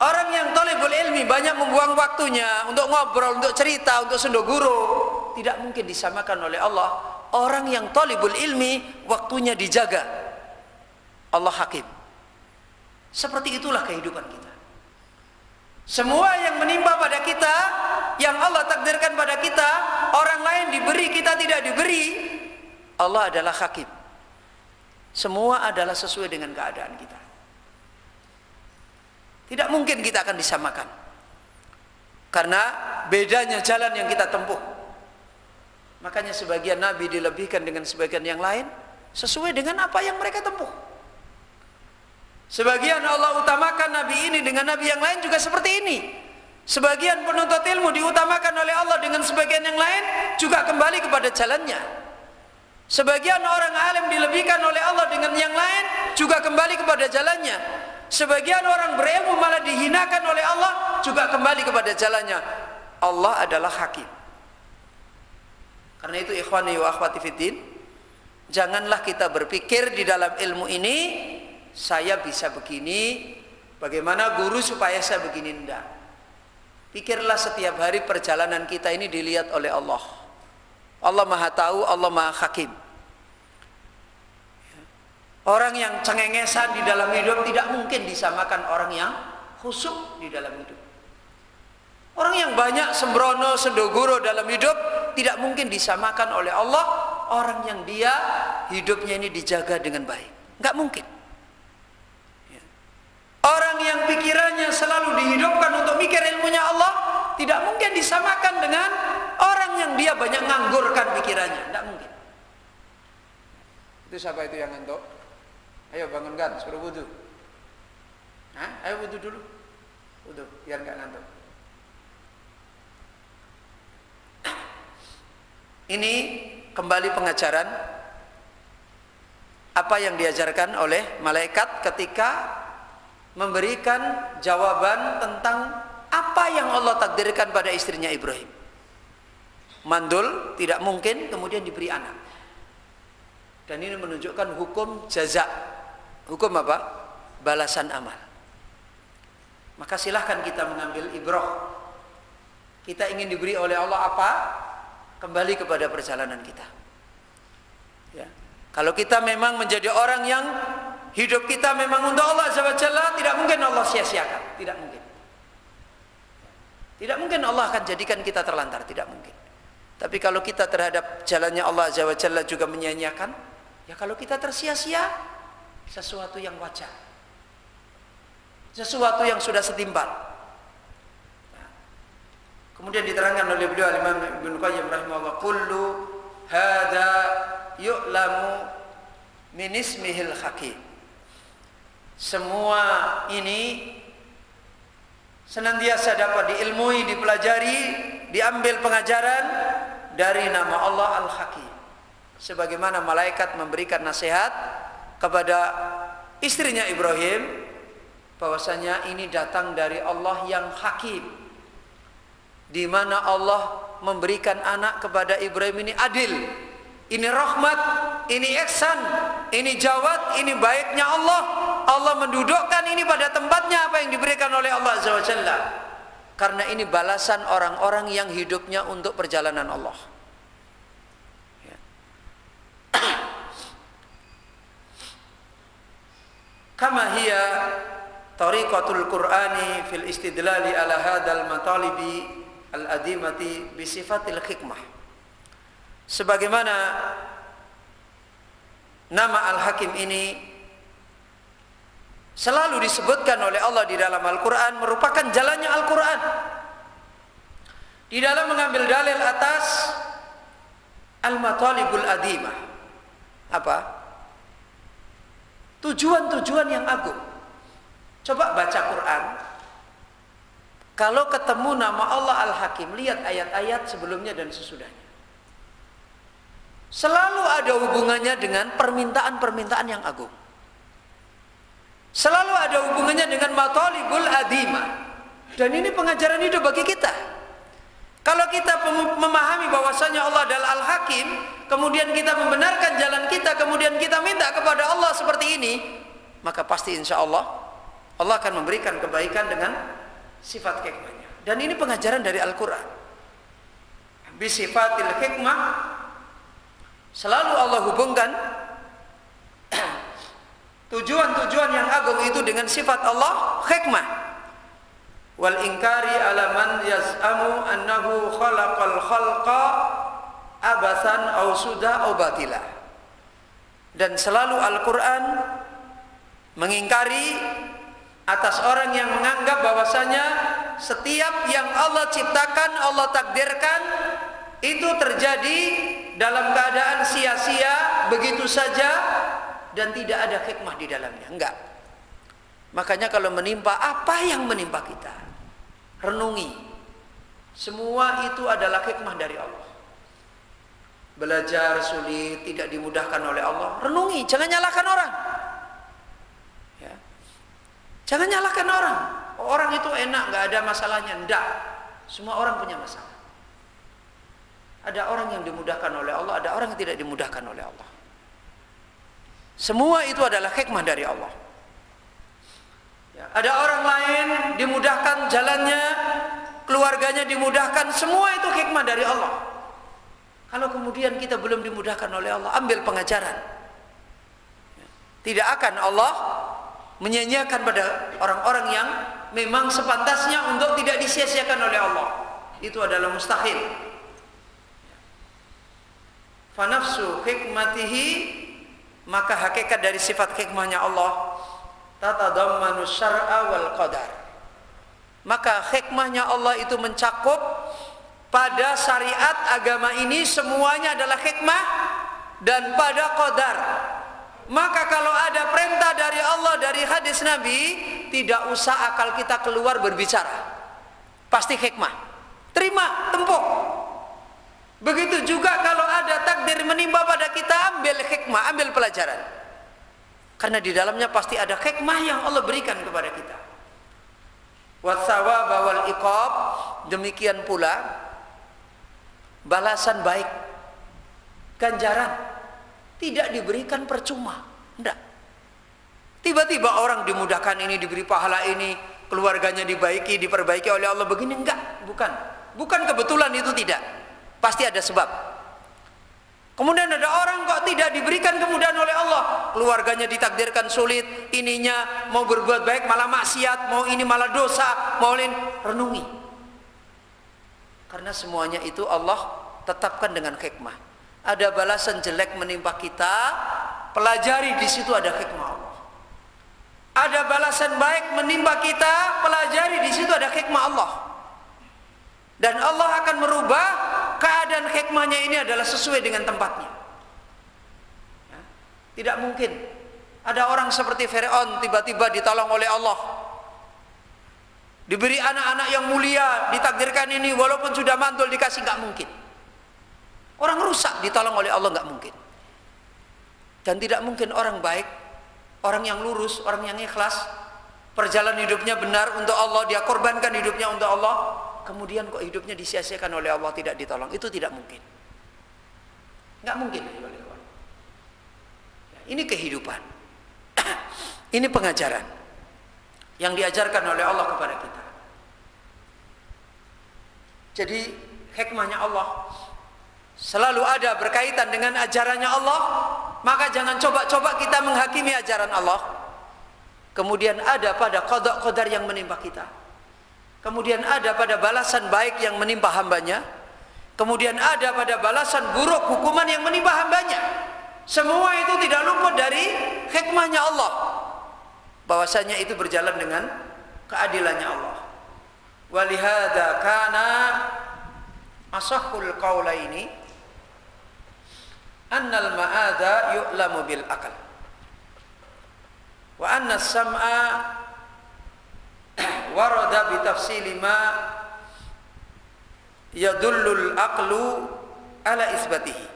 S1: Orang yang thalibul ilmi banyak membuang waktunya untuk ngobrol, untuk cerita, untuk sendoguru, tidak mungkin disamakan oleh Allah. Orang yang thalibul ilmi waktunya dijaga, Allah hakim. Seperti itulah kehidupan kita. Semua yang menimpa pada kita yang Allah takdirkan pada kita, orang lain diberi, kita tidak diberi, Allah adalah hakim. Semua adalah sesuai dengan keadaan kita. Tidak mungkin kita akan disamakan, karena bedanya jalan yang kita tempuh. Makanya sebagian nabi dilebihkan dengan sebagian yang lain sesuai dengan apa yang mereka tempuh. Sebagian Allah utamakan nabi ini dengan nabi yang lain juga seperti ini. Sebagian penuntut ilmu diutamakan oleh Allah dengan sebagian yang lain juga kembali kepada jalannya. Sebagian orang alim dilebihkan oleh Allah dengan yang lain juga kembali kepada jalannya. Sebagian orang berilmu malah dihinakan oleh Allah juga kembali kepada jalannya. Allah adalah hakim. Karena itu ikhwani wa akhwati fiddin, janganlah kita berpikir di dalam ilmu ini saya bisa begini, bagaimana guru supaya saya begini. Enggak. Pikirlah setiap hari perjalanan kita ini dilihat oleh Allah. Allah Maha Tahu, Allah Maha Hakim. Orang yang cengengesan di dalam hidup tidak mungkin disamakan orang yang khusyuk di dalam hidup. Orang yang banyak sembrono, sendogoro dalam hidup tidak mungkin disamakan oleh Allah orang yang dia hidupnya ini dijaga dengan baik. Enggak mungkin. Orang yang pikirannya selalu dihidupkan untuk mikir ilmunya Allah tidak mungkin disamakan dengan orang yang dia banyak nganggurkan pikirannya. Tidak mungkin. Itu siapa itu yang ngantuk? Ayo bangunkan, suruh wudu. Ayo wudu dulu. Wudu, biar nggak ngantuk. Ini kembali pengajaran apa yang diajarkan oleh malaikat ketika memberikan jawaban tentang apa yang Allah takdirkan pada istrinya Ibrahim. Mandul tidak mungkin kemudian diberi anak. Dan ini menunjukkan hukum jaza. Hukum apa? Balasan amal. Maka silahkan kita mengambil ibrah. Kita ingin diberi oleh Allah apa? Kembali kepada perjalanan kita. Ya. Kalau kita memang menjadi orang yang hidup kita memang untuk Allah Azza wa Jalla, tidak mungkin Allah sia-siakan, tidak mungkin. Tidak mungkin Allah akan jadikan kita terlantar, tidak mungkin. Tapi kalau kita terhadap jalannya Allah Azza wa Jalla juga menyia-nyiakan, ya kalau kita tersia-sia, sesuatu yang wajar. Sesuatu yang sudah setimpal. Kemudian diterangkan oleh beliau Imam Ibnu Qayyim rahimahullah, kullu hadza yu'lamu min ismihil hakim. Semua ini senantiasa dapat diilmui, dipelajari, diambil pengajaran dari nama Allah Al-Hakim. Sebagaimana malaikat memberikan nasihat kepada istrinya Ibrahim bahwasanya ini datang dari Allah yang Hakim, di mana Allah memberikan anak kepada Ibrahim ini adil. Ini rahmat, ini ihsan, ini jawad, ini baiknya Allah. Allah mendudukkan ini pada tempatnya apa yang diberikan oleh Allah Azza wa Jalla. Karena ini balasan orang-orang yang hidupnya untuk perjalanan Allah. Ya. Kama hiya tariqatul Qur'ani fil istidlali ala hadal matalibi al-adimati bi sifatil hikmah. Sebagaimana nama Al-Hakim ini selalu disebutkan oleh Allah di dalam Al-Quran, merupakan jalannya Al-Quran di dalam mengambil dalil atas al-matalibul adimah. Apa? Tujuan-tujuan yang agung. Coba baca Quran, kalau ketemu nama Allah Al-Hakim, lihat ayat-ayat sebelumnya dan sesudahnya. Selalu ada hubungannya dengan permintaan-permintaan yang agung. Selalu ada hubungannya dengan matalibul adimah. Dan ini pengajaran hidup bagi kita. Kalau kita memahami bahwasanya Allah adalah Al-Hakim, kemudian kita membenarkan jalan kita, kemudian kita minta kepada Allah seperti ini, maka pasti insya Allah Allah akan memberikan kebaikan dengan sifat hikmahnya. Dan ini pengajaran dari Al-Quran. Bisifatil hikmah, selalu Allah hubungkan tujuan-tujuan yang agung itu dengan sifat Allah hikmah. wal inkari ala man yaz'amu annahu khalaqal khalqa abathan aw suda aw batila. Dan selalu Al-Quran mengingkari atas orang yang menganggap bahwasanya setiap yang Allah ciptakan, Allah takdirkan itu terjadi dalam keadaan sia-sia begitu saja dan tidak ada hikmah di dalamnya. Enggak. Makanya kalau menimpa, apa yang menimpa kita, renungi. Semua itu adalah hikmah dari Allah. Belajar sulit, tidak dimudahkan oleh Allah, renungi, jangan nyalahkan orang. Ya. Jangan nyalahkan orang. Orang itu enak, nggak ada masalahnya. Enggak. Semua orang punya masalah. Ada orang yang dimudahkan oleh Allah, ada orang yang tidak dimudahkan oleh Allah. Semua itu adalah hikmah dari Allah. Ya. Ada orang lain dimudahkan jalannya, keluarganya dimudahkan, semua itu hikmah dari Allah. Kalau kemudian kita belum dimudahkan oleh Allah, ambil pengajaran. Tidak akan Allah menyanyiakan pada orang-orang yang memang sepantasnya untuk tidak disia-siakan oleh Allah. Itu adalah mustahil. Fanafsu hikmatihi, maka hakikat dari sifat hikmahnya Allah tatadammanu syar'a wal qadar. Maka hikmahnya Allah itu mencakup pada syariat agama ini semuanya adalah hikmah, dan pada qadar. Maka kalau ada perintah dari Allah, dari hadis Nabi, tidak usah akal kita keluar berbicara, pasti hikmah. Terima, tempuh. Begitu juga kalau ada takdir menimpa pada kita, ambil hikmah, ambil pelajaran. Karena di dalamnya pasti ada hikmah yang Allah berikan kepada kita. Watsawaba wal iqab, demikian pula balasan baik, ganjaran tidak diberikan percuma. Enggak. Tiba-tiba orang dimudahkan ini, diberi pahala ini, keluarganya diperbaiki oleh Allah begini, enggak, bukan. Bukan kebetulan, itu tidak. Pasti ada sebab. Kemudian ada orang kok tidak diberikan kemudahan oleh Allah, keluarganya ditakdirkan sulit, ininya mau berbuat baik malah maksiat, mau ini malah dosa, mau lain, renungi. Karena semuanya itu Allah tetapkan dengan hikmah. Ada balasan jelek menimpa kita, pelajari di situ ada hikmah Allah. Ada balasan baik menimpa kita, pelajari di situ ada hikmah Allah. Dan Allah akan merubah keadaan hikmahnya ini adalah sesuai dengan tempatnya. Ya. Tidak mungkin ada orang seperti Fir'aun tiba-tiba ditolong oleh Allah, diberi anak-anak yang mulia, ditakdirkan ini walaupun sudah mantul dikasih, nggak mungkin. Orang rusak ditolong oleh Allah, nggak mungkin. Dan tidak mungkin orang baik, orang yang lurus, orang yang ikhlas, perjalanan hidupnya benar untuk Allah, dia korbankan hidupnya untuk Allah, kemudian kok hidupnya disia-siakan oleh Allah, tidak ditolong. Itu tidak mungkin. Nggak mungkin. Ini kehidupan. Ini pengajaran yang diajarkan oleh Allah kepada kita. Jadi hikmahnya Allah selalu ada berkaitan dengan ajarannya Allah. Maka jangan coba-coba kita menghakimi ajaran Allah. Kemudian ada pada qada qadar yang menimpa kita. Kemudian ada pada balasan baik yang menimpa hambanya. Kemudian ada pada balasan buruk, hukuman yang menimpa hambanya. Semua itu tidak luput dari hikmahnya Allah, bahwasanya itu berjalan dengan keadilannya Allah. Walihada kana asahhul qaulaini annal ma'ada yu'lamu bil aql wa anna as-sam'a warada bi tafsili ma yadullul aqlu ala isbatihi.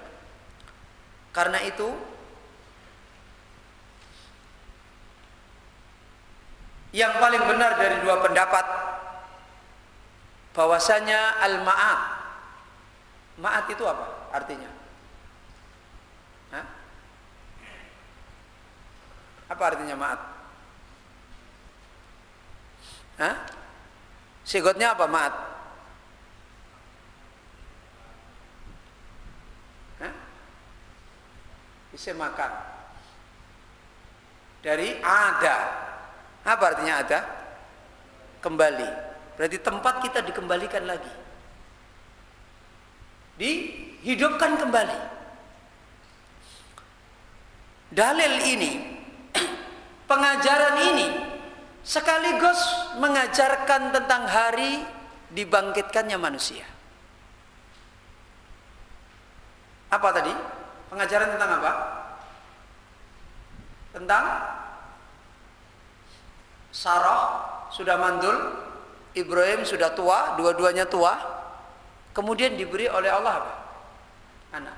S1: Karena itu yang paling benar dari dua pendapat bahwasanya al-ma'at, ma'at itu apa artinya? Hah? Apa artinya ma'at? Hah? Sigotnya apa ma'at? Hah? Bisa makan. Dari ada. Apa artinya ada? Kembali. Berarti tempat kita dikembalikan lagi, dihidupkan kembali. Dalil ini, pengajaran ini sekaligus mengajarkan tentang hari dibangkitkannya manusia. Apa tadi? Pengajaran tentang apa? Tentang Sarah sudah mandul, Ibrahim sudah tua, dua-duanya tua. Kemudian diberi oleh Allah apa? Anak.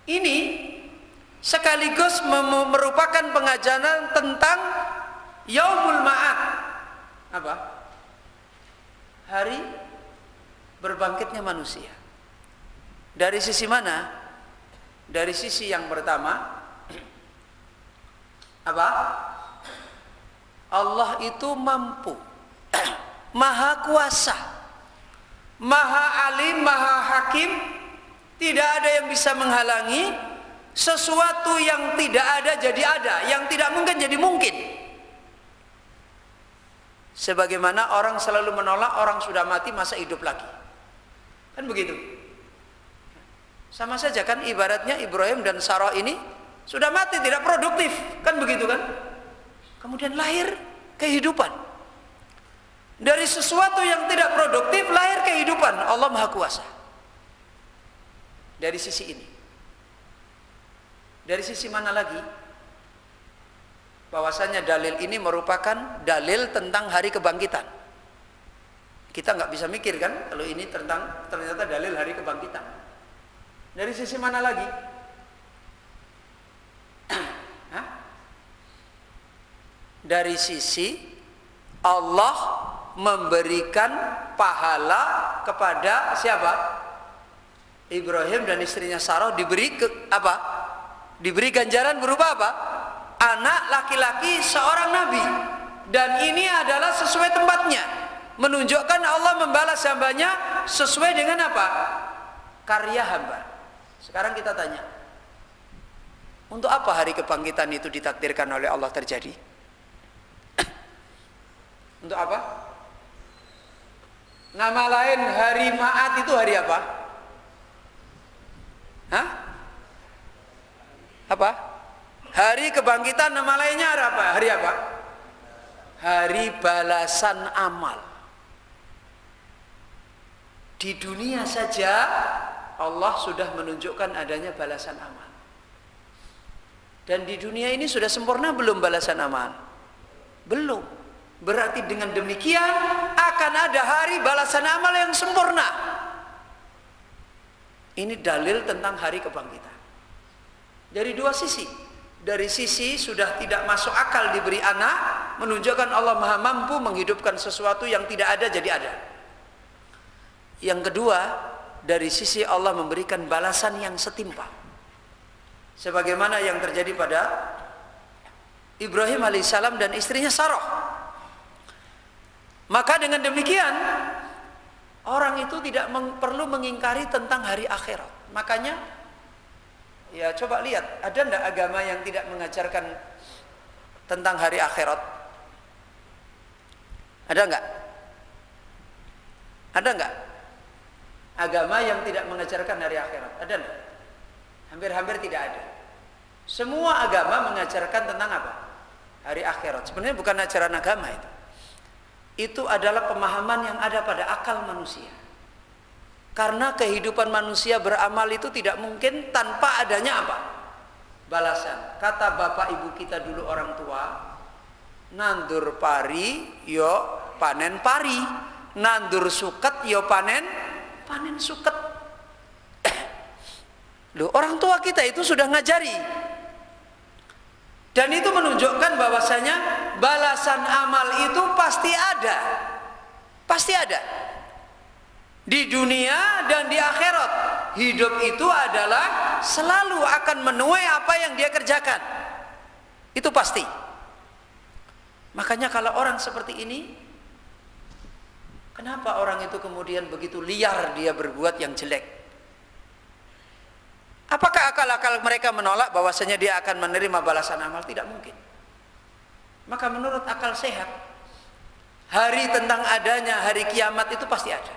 S1: Ini sekaligus merupakan pengajaran tentang Yaumul Ma'ad. Apa? Hari berbangkitnya manusia. Dari sisi mana? Dari sisi yang pertama, apa? Allah itu mampu, maha kuasa, maha alim, maha hakim. Tidak ada yang bisa menghalangi sesuatu yang tidak ada jadi ada, yang tidak mungkin jadi mungkin. Sebagaimana orang selalu menolak orang sudah mati masa hidup lagi, kan begitu. Sama saja kan ibaratnya Ibrahim dan Sarah ini sudah mati, tidak produktif, kan begitu kan? Kemudian lahir kehidupan. Dari sesuatu yang tidak produktif lahir kehidupan. Allah Maha Kuasa. Dari sisi ini. Dari sisi mana lagi? Bahwasanya dalil ini merupakan dalil tentang hari kebangkitan. Kita nggak bisa mikir kan kalau ini ternyata dalil hari kebangkitan. Dari sisi mana lagi? Dari sisi Allah memberikan pahala kepada siapa? Ibrahim dan istrinya Sarah diberi apa? Diberi ganjaran berupa apa? Anak laki-laki seorang nabi. Dan ini adalah sesuai tempatnya, menunjukkan Allah membalas hambanya sesuai dengan apa? Karya hamba. Sekarang kita tanya, untuk apa hari kebangkitan itu ditakdirkan oleh Allah terjadi? Untuk apa? Nama lain hari Ma'ad itu hari apa? Hah? Apa? Hari kebangkitan nama lainnya apa? Hari apa? Hari balasan amal. Di dunia saja Allah sudah menunjukkan adanya balasan amal. Dan di dunia ini sudah sempurna belum balasan amal? Belum. Berarti dengan demikian akan ada hari balasan amal yang sempurna. Ini dalil tentang hari kebangkitan. Dari dua sisi. Dari sisi sudah tidak masuk akal diberi anak, menunjukkan Allah Maha mampu menghidupkan sesuatu yang tidak ada jadi ada. Yang kedua, dari sisi Allah memberikan balasan yang setimpal. Sebagaimana yang terjadi pada Ibrahim alaihissalam dan istrinya Sarah. Maka dengan demikian orang itu tidak perlu mengingkari tentang hari akhirat. Makanya ya coba lihat, ada enggak agama yang tidak mengajarkan tentang hari akhirat? Ada enggak? Ada enggak agama yang tidak mengajarkan hari akhirat? Ada enggak? Hampir-hampir tidak ada. Semua agama mengajarkan tentang apa? Hari akhirat. Sebenarnya bukan ajaran agama itu. Itu adalah pemahaman yang ada pada akal manusia. Karena kehidupan manusia beramal itu tidak mungkin tanpa adanya apa? Balasan. Kata bapak ibu kita dulu orang tua, nandur pari yo panen pari, nandur suket yo panen suket. Loh, orang tua kita itu sudah ngajari. Dan itu menunjukkan bahwasanya balasan amal itu pasti ada. Pasti ada. Di dunia dan di akhirat. Hidup itu adalah selalu akan menuai apa yang dia kerjakan. Itu pasti. Makanya kalau orang seperti ini, kenapa orang itu kemudian begitu liar dia berbuat yang jelek? Apakah akal-akal mereka menolak bahwasanya dia akan menerima balasan amal? Tidak mungkin. Maka menurut akal sehat, hari tentang adanya hari kiamat itu pasti ada.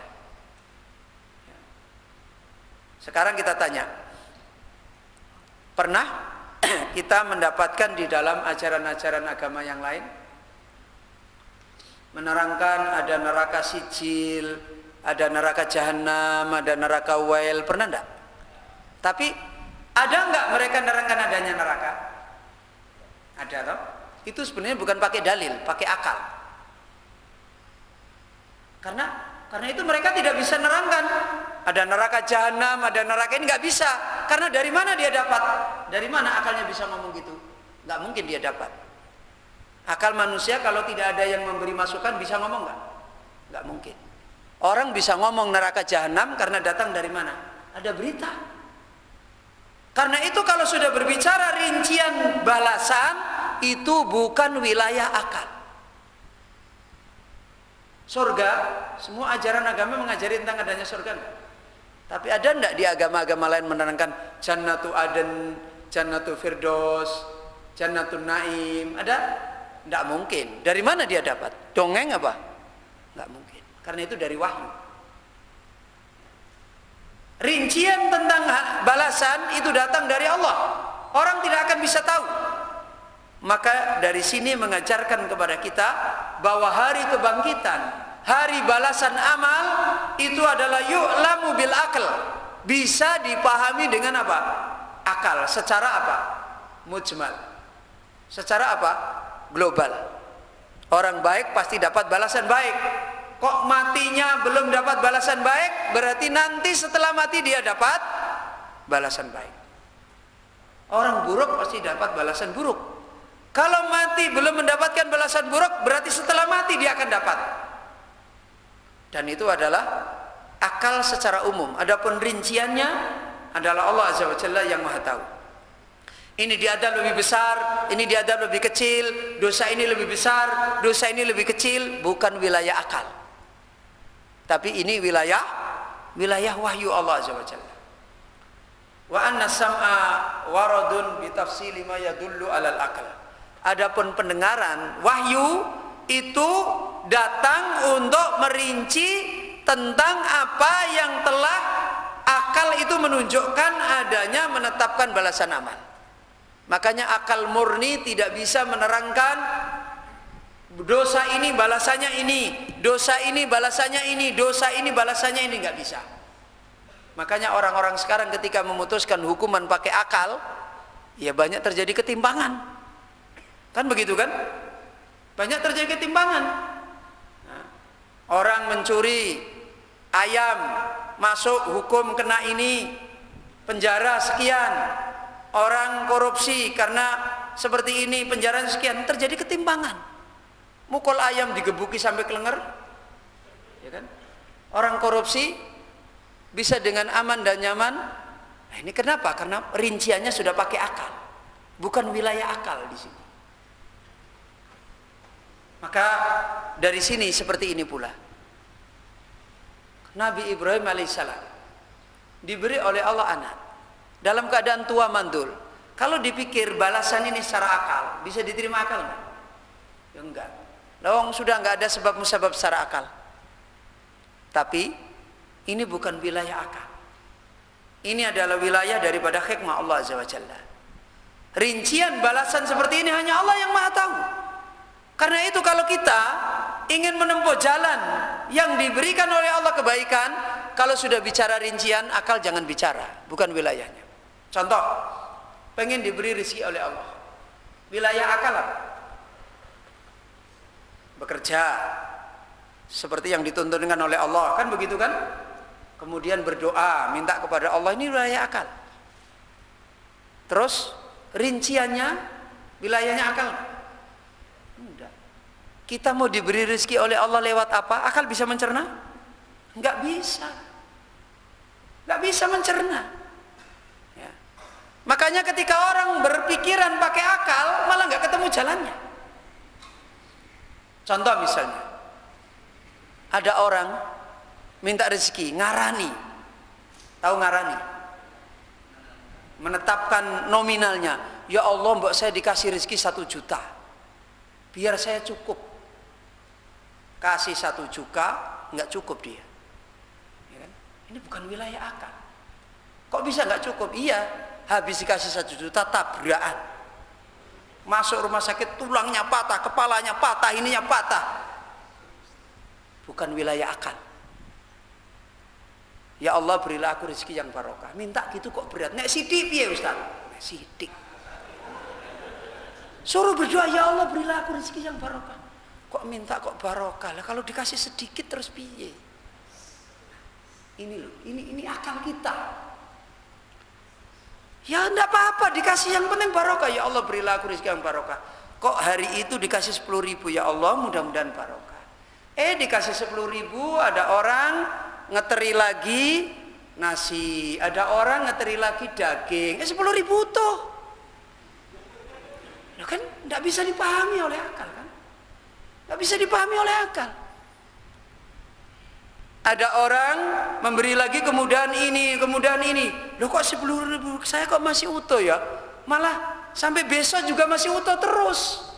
S1: Sekarang kita tanya, pernah kita mendapatkan di dalam ajaran-ajaran agama yang lain menerangkan ada neraka sijil, ada neraka jahanam, ada neraka wail, pernah enggak? Tapi ada enggak mereka menerangkan adanya neraka? Ada toh? Itu sebenarnya bukan pakai dalil, pakai akal. Karena itu mereka tidak bisa nerangkan ada neraka jahanam, ada neraka ini, nggak bisa. Karena dari mana dia dapat? Dari mana akalnya bisa ngomong gitu? Nggak mungkin dia dapat. Akal manusia kalau tidak ada yang memberi masukan bisa ngomong nggak? Nggak mungkin. Orang bisa ngomong neraka jahanam karena datang dari mana? Ada berita. Karena itu kalau sudah berbicara rincian balasan, itu bukan wilayah akal. Surga, semua ajaran agama mengajari tentang adanya surga enggak? Tapi ada enggak di agama-agama lain menerangkan Jannatu Aden, Jannatu Firdaus, Jannatun Naim? Ada? Enggak mungkin. Dari mana dia dapat? Dongeng apa? Enggak mungkin. Karena itu dari wahyu. Rincian tentang balasan itu datang dari Allah. Orang tidak akan bisa tahu. Maka dari sini mengajarkan kepada kita bahwa hari kebangkitan, hari balasan amal itu adalah yu'lamu bil akal. Bisa dipahami dengan apa? Akal. Secara apa? Mujmal. Secara apa? Global. Orang baik pasti dapat balasan baik. Kok matinya belum dapat balasan baik? Berarti nanti setelah mati dia dapat balasan baik. Orang buruk pasti dapat balasan buruk. Kalau mati belum mendapatkan balasan buruk, berarti setelah mati dia akan dapat. Dan itu adalah akal secara umum. Adapun rinciannya adalah Allah Azza wa Jalla yang Maha tahu. Ini diadab lebih besar, ini diadab lebih kecil, dosa ini lebih besar, dosa ini lebih kecil, bukan wilayah akal. Tapi ini wilayah wahyu Allah Azza wa Jalla. Wa anna sam'a waradun bi tafsili ma yadullu 'alal aql. Adapun pendengaran, wahyu itu datang untuk merinci tentang apa yang telah akal itu menunjukkan adanya menetapkan balasan amal. Makanya akal murni tidak bisa menerangkan dosa ini balasannya ini, dosa ini balasannya ini, dosa ini balasannya ini, nggak bisa. Makanya orang-orang sekarang ketika memutuskan hukuman pakai akal, ya banyak terjadi ketimpangan. Kan begitu kan? Banyak terjadi ketimpangan. Nah, orang mencuri ayam, masuk hukum kena ini, penjara sekian. Orang korupsi karena seperti ini, penjara sekian. Terjadi ketimpangan. Mukul ayam digebuki sampai kelenger, ya kan? Orang korupsi bisa dengan aman dan nyaman. Nah, ini kenapa? Karena rinciannya sudah pakai akal, bukan wilayah akal di sini. Maka dari sini seperti ini pula Nabi Ibrahim alaihissalam diberi oleh Allah anak dalam keadaan tua mandul. Kalau dipikir balasan ini secara akal, bisa diterima akal enggak? Ya enggak. Lawang sudah enggak ada sebab musabab secara akal. Tapi ini bukan wilayah akal. Ini adalah wilayah daripada hikmah Allah Azza wa Jalla. Rincian balasan seperti ini hanya Allah yang Maha tahu. Karena itu kalau kita ingin menempuh jalan yang diberikan oleh Allah kebaikan, kalau sudah bicara rincian, akal jangan bicara, bukan wilayahnya. Contoh, pengen diberi rezeki oleh Allah, wilayah akal apa? Bekerja seperti yang dituntunkan oleh Allah, kan begitu kan? Kemudian berdoa, minta kepada Allah, ini wilayah akal. Terus rinciannya wilayahnya akal. Enggak. Kita mau diberi rezeki oleh Allah lewat apa? Akal bisa mencerna? Enggak bisa. Enggak bisa mencerna. Ya. Makanya ketika orang berpikiran pakai akal, malah enggak ketemu jalannya. Contoh misalnya, ada orang minta rezeki, ngarani. Tahu ngarani? Menetapkan nominalnya. Ya Allah, mbok saya dikasih rezeki 1 juta. Biar saya cukup. kasih 1 juta nggak cukup dia. Ya kan? Ini bukan wilayah akal. Kok bisa nggak cukup? Iya, habis dikasih 1 juta tabrakan. Masuk rumah sakit tulangnya patah, kepalanya patah, ininya patah. Bukan wilayah akal. Ya Allah berilah aku rezeki yang barokah. Minta gitu kok berat. Nek sidik piye Ustaz? Nek sidik. Suruh berdoa, ya Allah berilah aku rezeki yang barokah. Kok minta kok barokah? Lah kalau dikasih sedikit terus piye? Ini loh, ini akal kita. Ya enggak apa-apa dikasih, yang penting barokah. Ya Allah berilah aku rezeki yang barokah. Kok hari itu dikasih 10.000, ya Allah mudah-mudahan barokah. Dikasih 10.000, ada orang ngeteri lagi nasi, ada orang ngeteri lagi daging. 10.000 utuh. Loh kan enggak bisa dipahami oleh akal kan? Enggak bisa dipahami oleh akal. Ada orang memberi lagi kemudahan ini. Loh kok 10.000 saya kok masih utuh ya? Malah sampai besok juga masih utuh terus.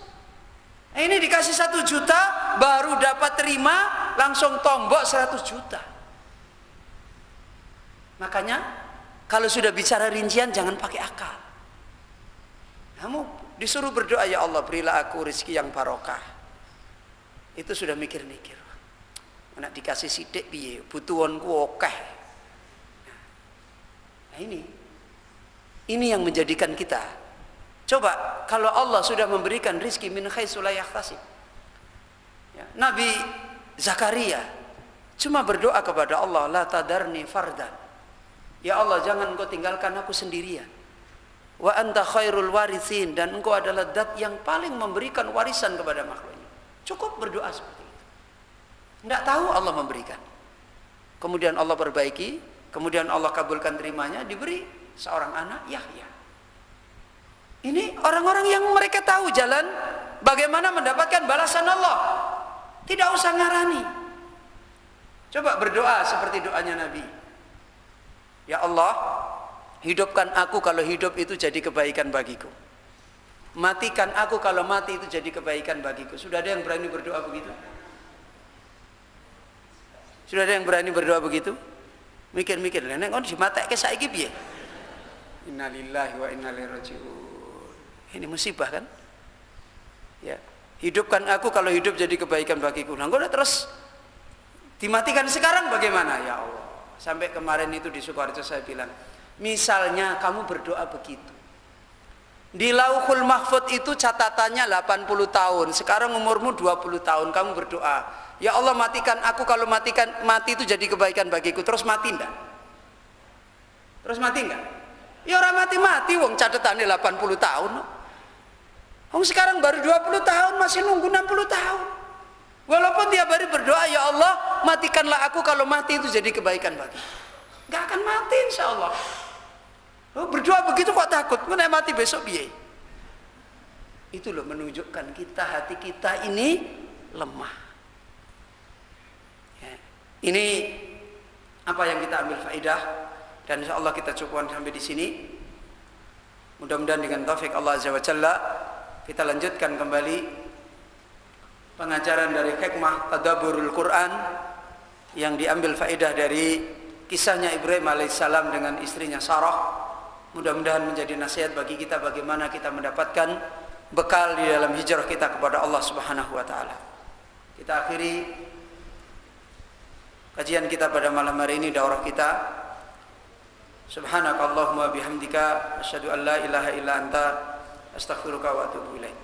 S1: Ini dikasih 1 juta baru dapat terima langsung tombok 100 juta. Makanya kalau sudah bicara rincian jangan pakai akal. Kamu disuruh berdoa, ya Allah berilah aku rezeki yang barokah. Itu sudah mikir-mikir. Nak dikasih sidik piye, butuhanku akeh. Nah ini yang menjadikan kita. Coba kalau Allah sudah memberikan rizki min haitsu la yahtasib. Ya, Nabi Zakaria cuma berdoa kepada Allah, la tadarni fardan. Ya Allah jangan engkau tinggalkan aku sendirian. Wa anta khairul warithin, dan engkau adalah zat yang paling memberikan warisan kepada makhluk ini. Cukup berdoa seperti itu. Tidak tahu Allah memberikan. Kemudian Allah perbaiki, kemudian Allah kabulkan terimanya, diberi seorang anak Yahya. Ini orang-orang yang mereka tahu jalan bagaimana mendapatkan balasan Allah. Tidak usah ngarani. Coba berdoa seperti doanya Nabi. Ya Allah, hidupkan aku kalau hidup itu jadi kebaikan bagiku. Matikan aku kalau mati itu jadi kebaikan bagiku. Sudah ada yang berani berdoa begitu? Sudah ada yang berani berdoa begitu? Mikir-mikir, nek kon dimatekke saiki piye? Innalillahi wa inna ilaihi raji'un. Ini musibah kan? Ya, hidupkan aku kalau hidup jadi kebaikan bagiku. Nah, kok terus dimatikan sekarang bagaimana? Ya Allah. Sampai kemarin itu di Sukoharjo saya bilang, misalnya kamu berdoa begitu. Di Lauhul Mahfud itu catatannya 80 tahun. Sekarang umurmu 20 tahun, kamu berdoa, ya Allah matikan aku kalau mati itu jadi kebaikan bagiku. Terus mati enggak? Terus mati enggak? Ya orang mati-mati wong catatannya 80 tahun. Wong sekarang baru 20 tahun masih nunggu 60 tahun. Walaupun tiap hari berdoa, ya Allah matikanlah aku kalau mati itu jadi kebaikan bagiku. Enggak akan mati insyaallah. Oh, berdoa begitu kok takut? Nek mati besok piye? Itu loh menunjukkan kita, hati kita ini lemah. Ya. Ini apa yang kita ambil faedah, dan insyaallah kita cukupkan sampai di sini. Mudah-mudahan dengan taufik Allah Azza wa Jalla kita lanjutkan kembali pengajaran dari hikmah tadabburul Quran yang diambil faedah dari kisahnya Ibrahim alaihissalam dengan istrinya Sarah. Mudah-mudahan menjadi nasihat bagi kita bagaimana kita mendapatkan bekal di dalam hijrah kita kepada Allah Subhanahu wa taala. Kita akhiri kajian kita pada malam hari ini, daurah kita. Subhanakallahumma bihamdika asyhadu an la ilaha illa anta astaghfiruka wa atubu ilaik.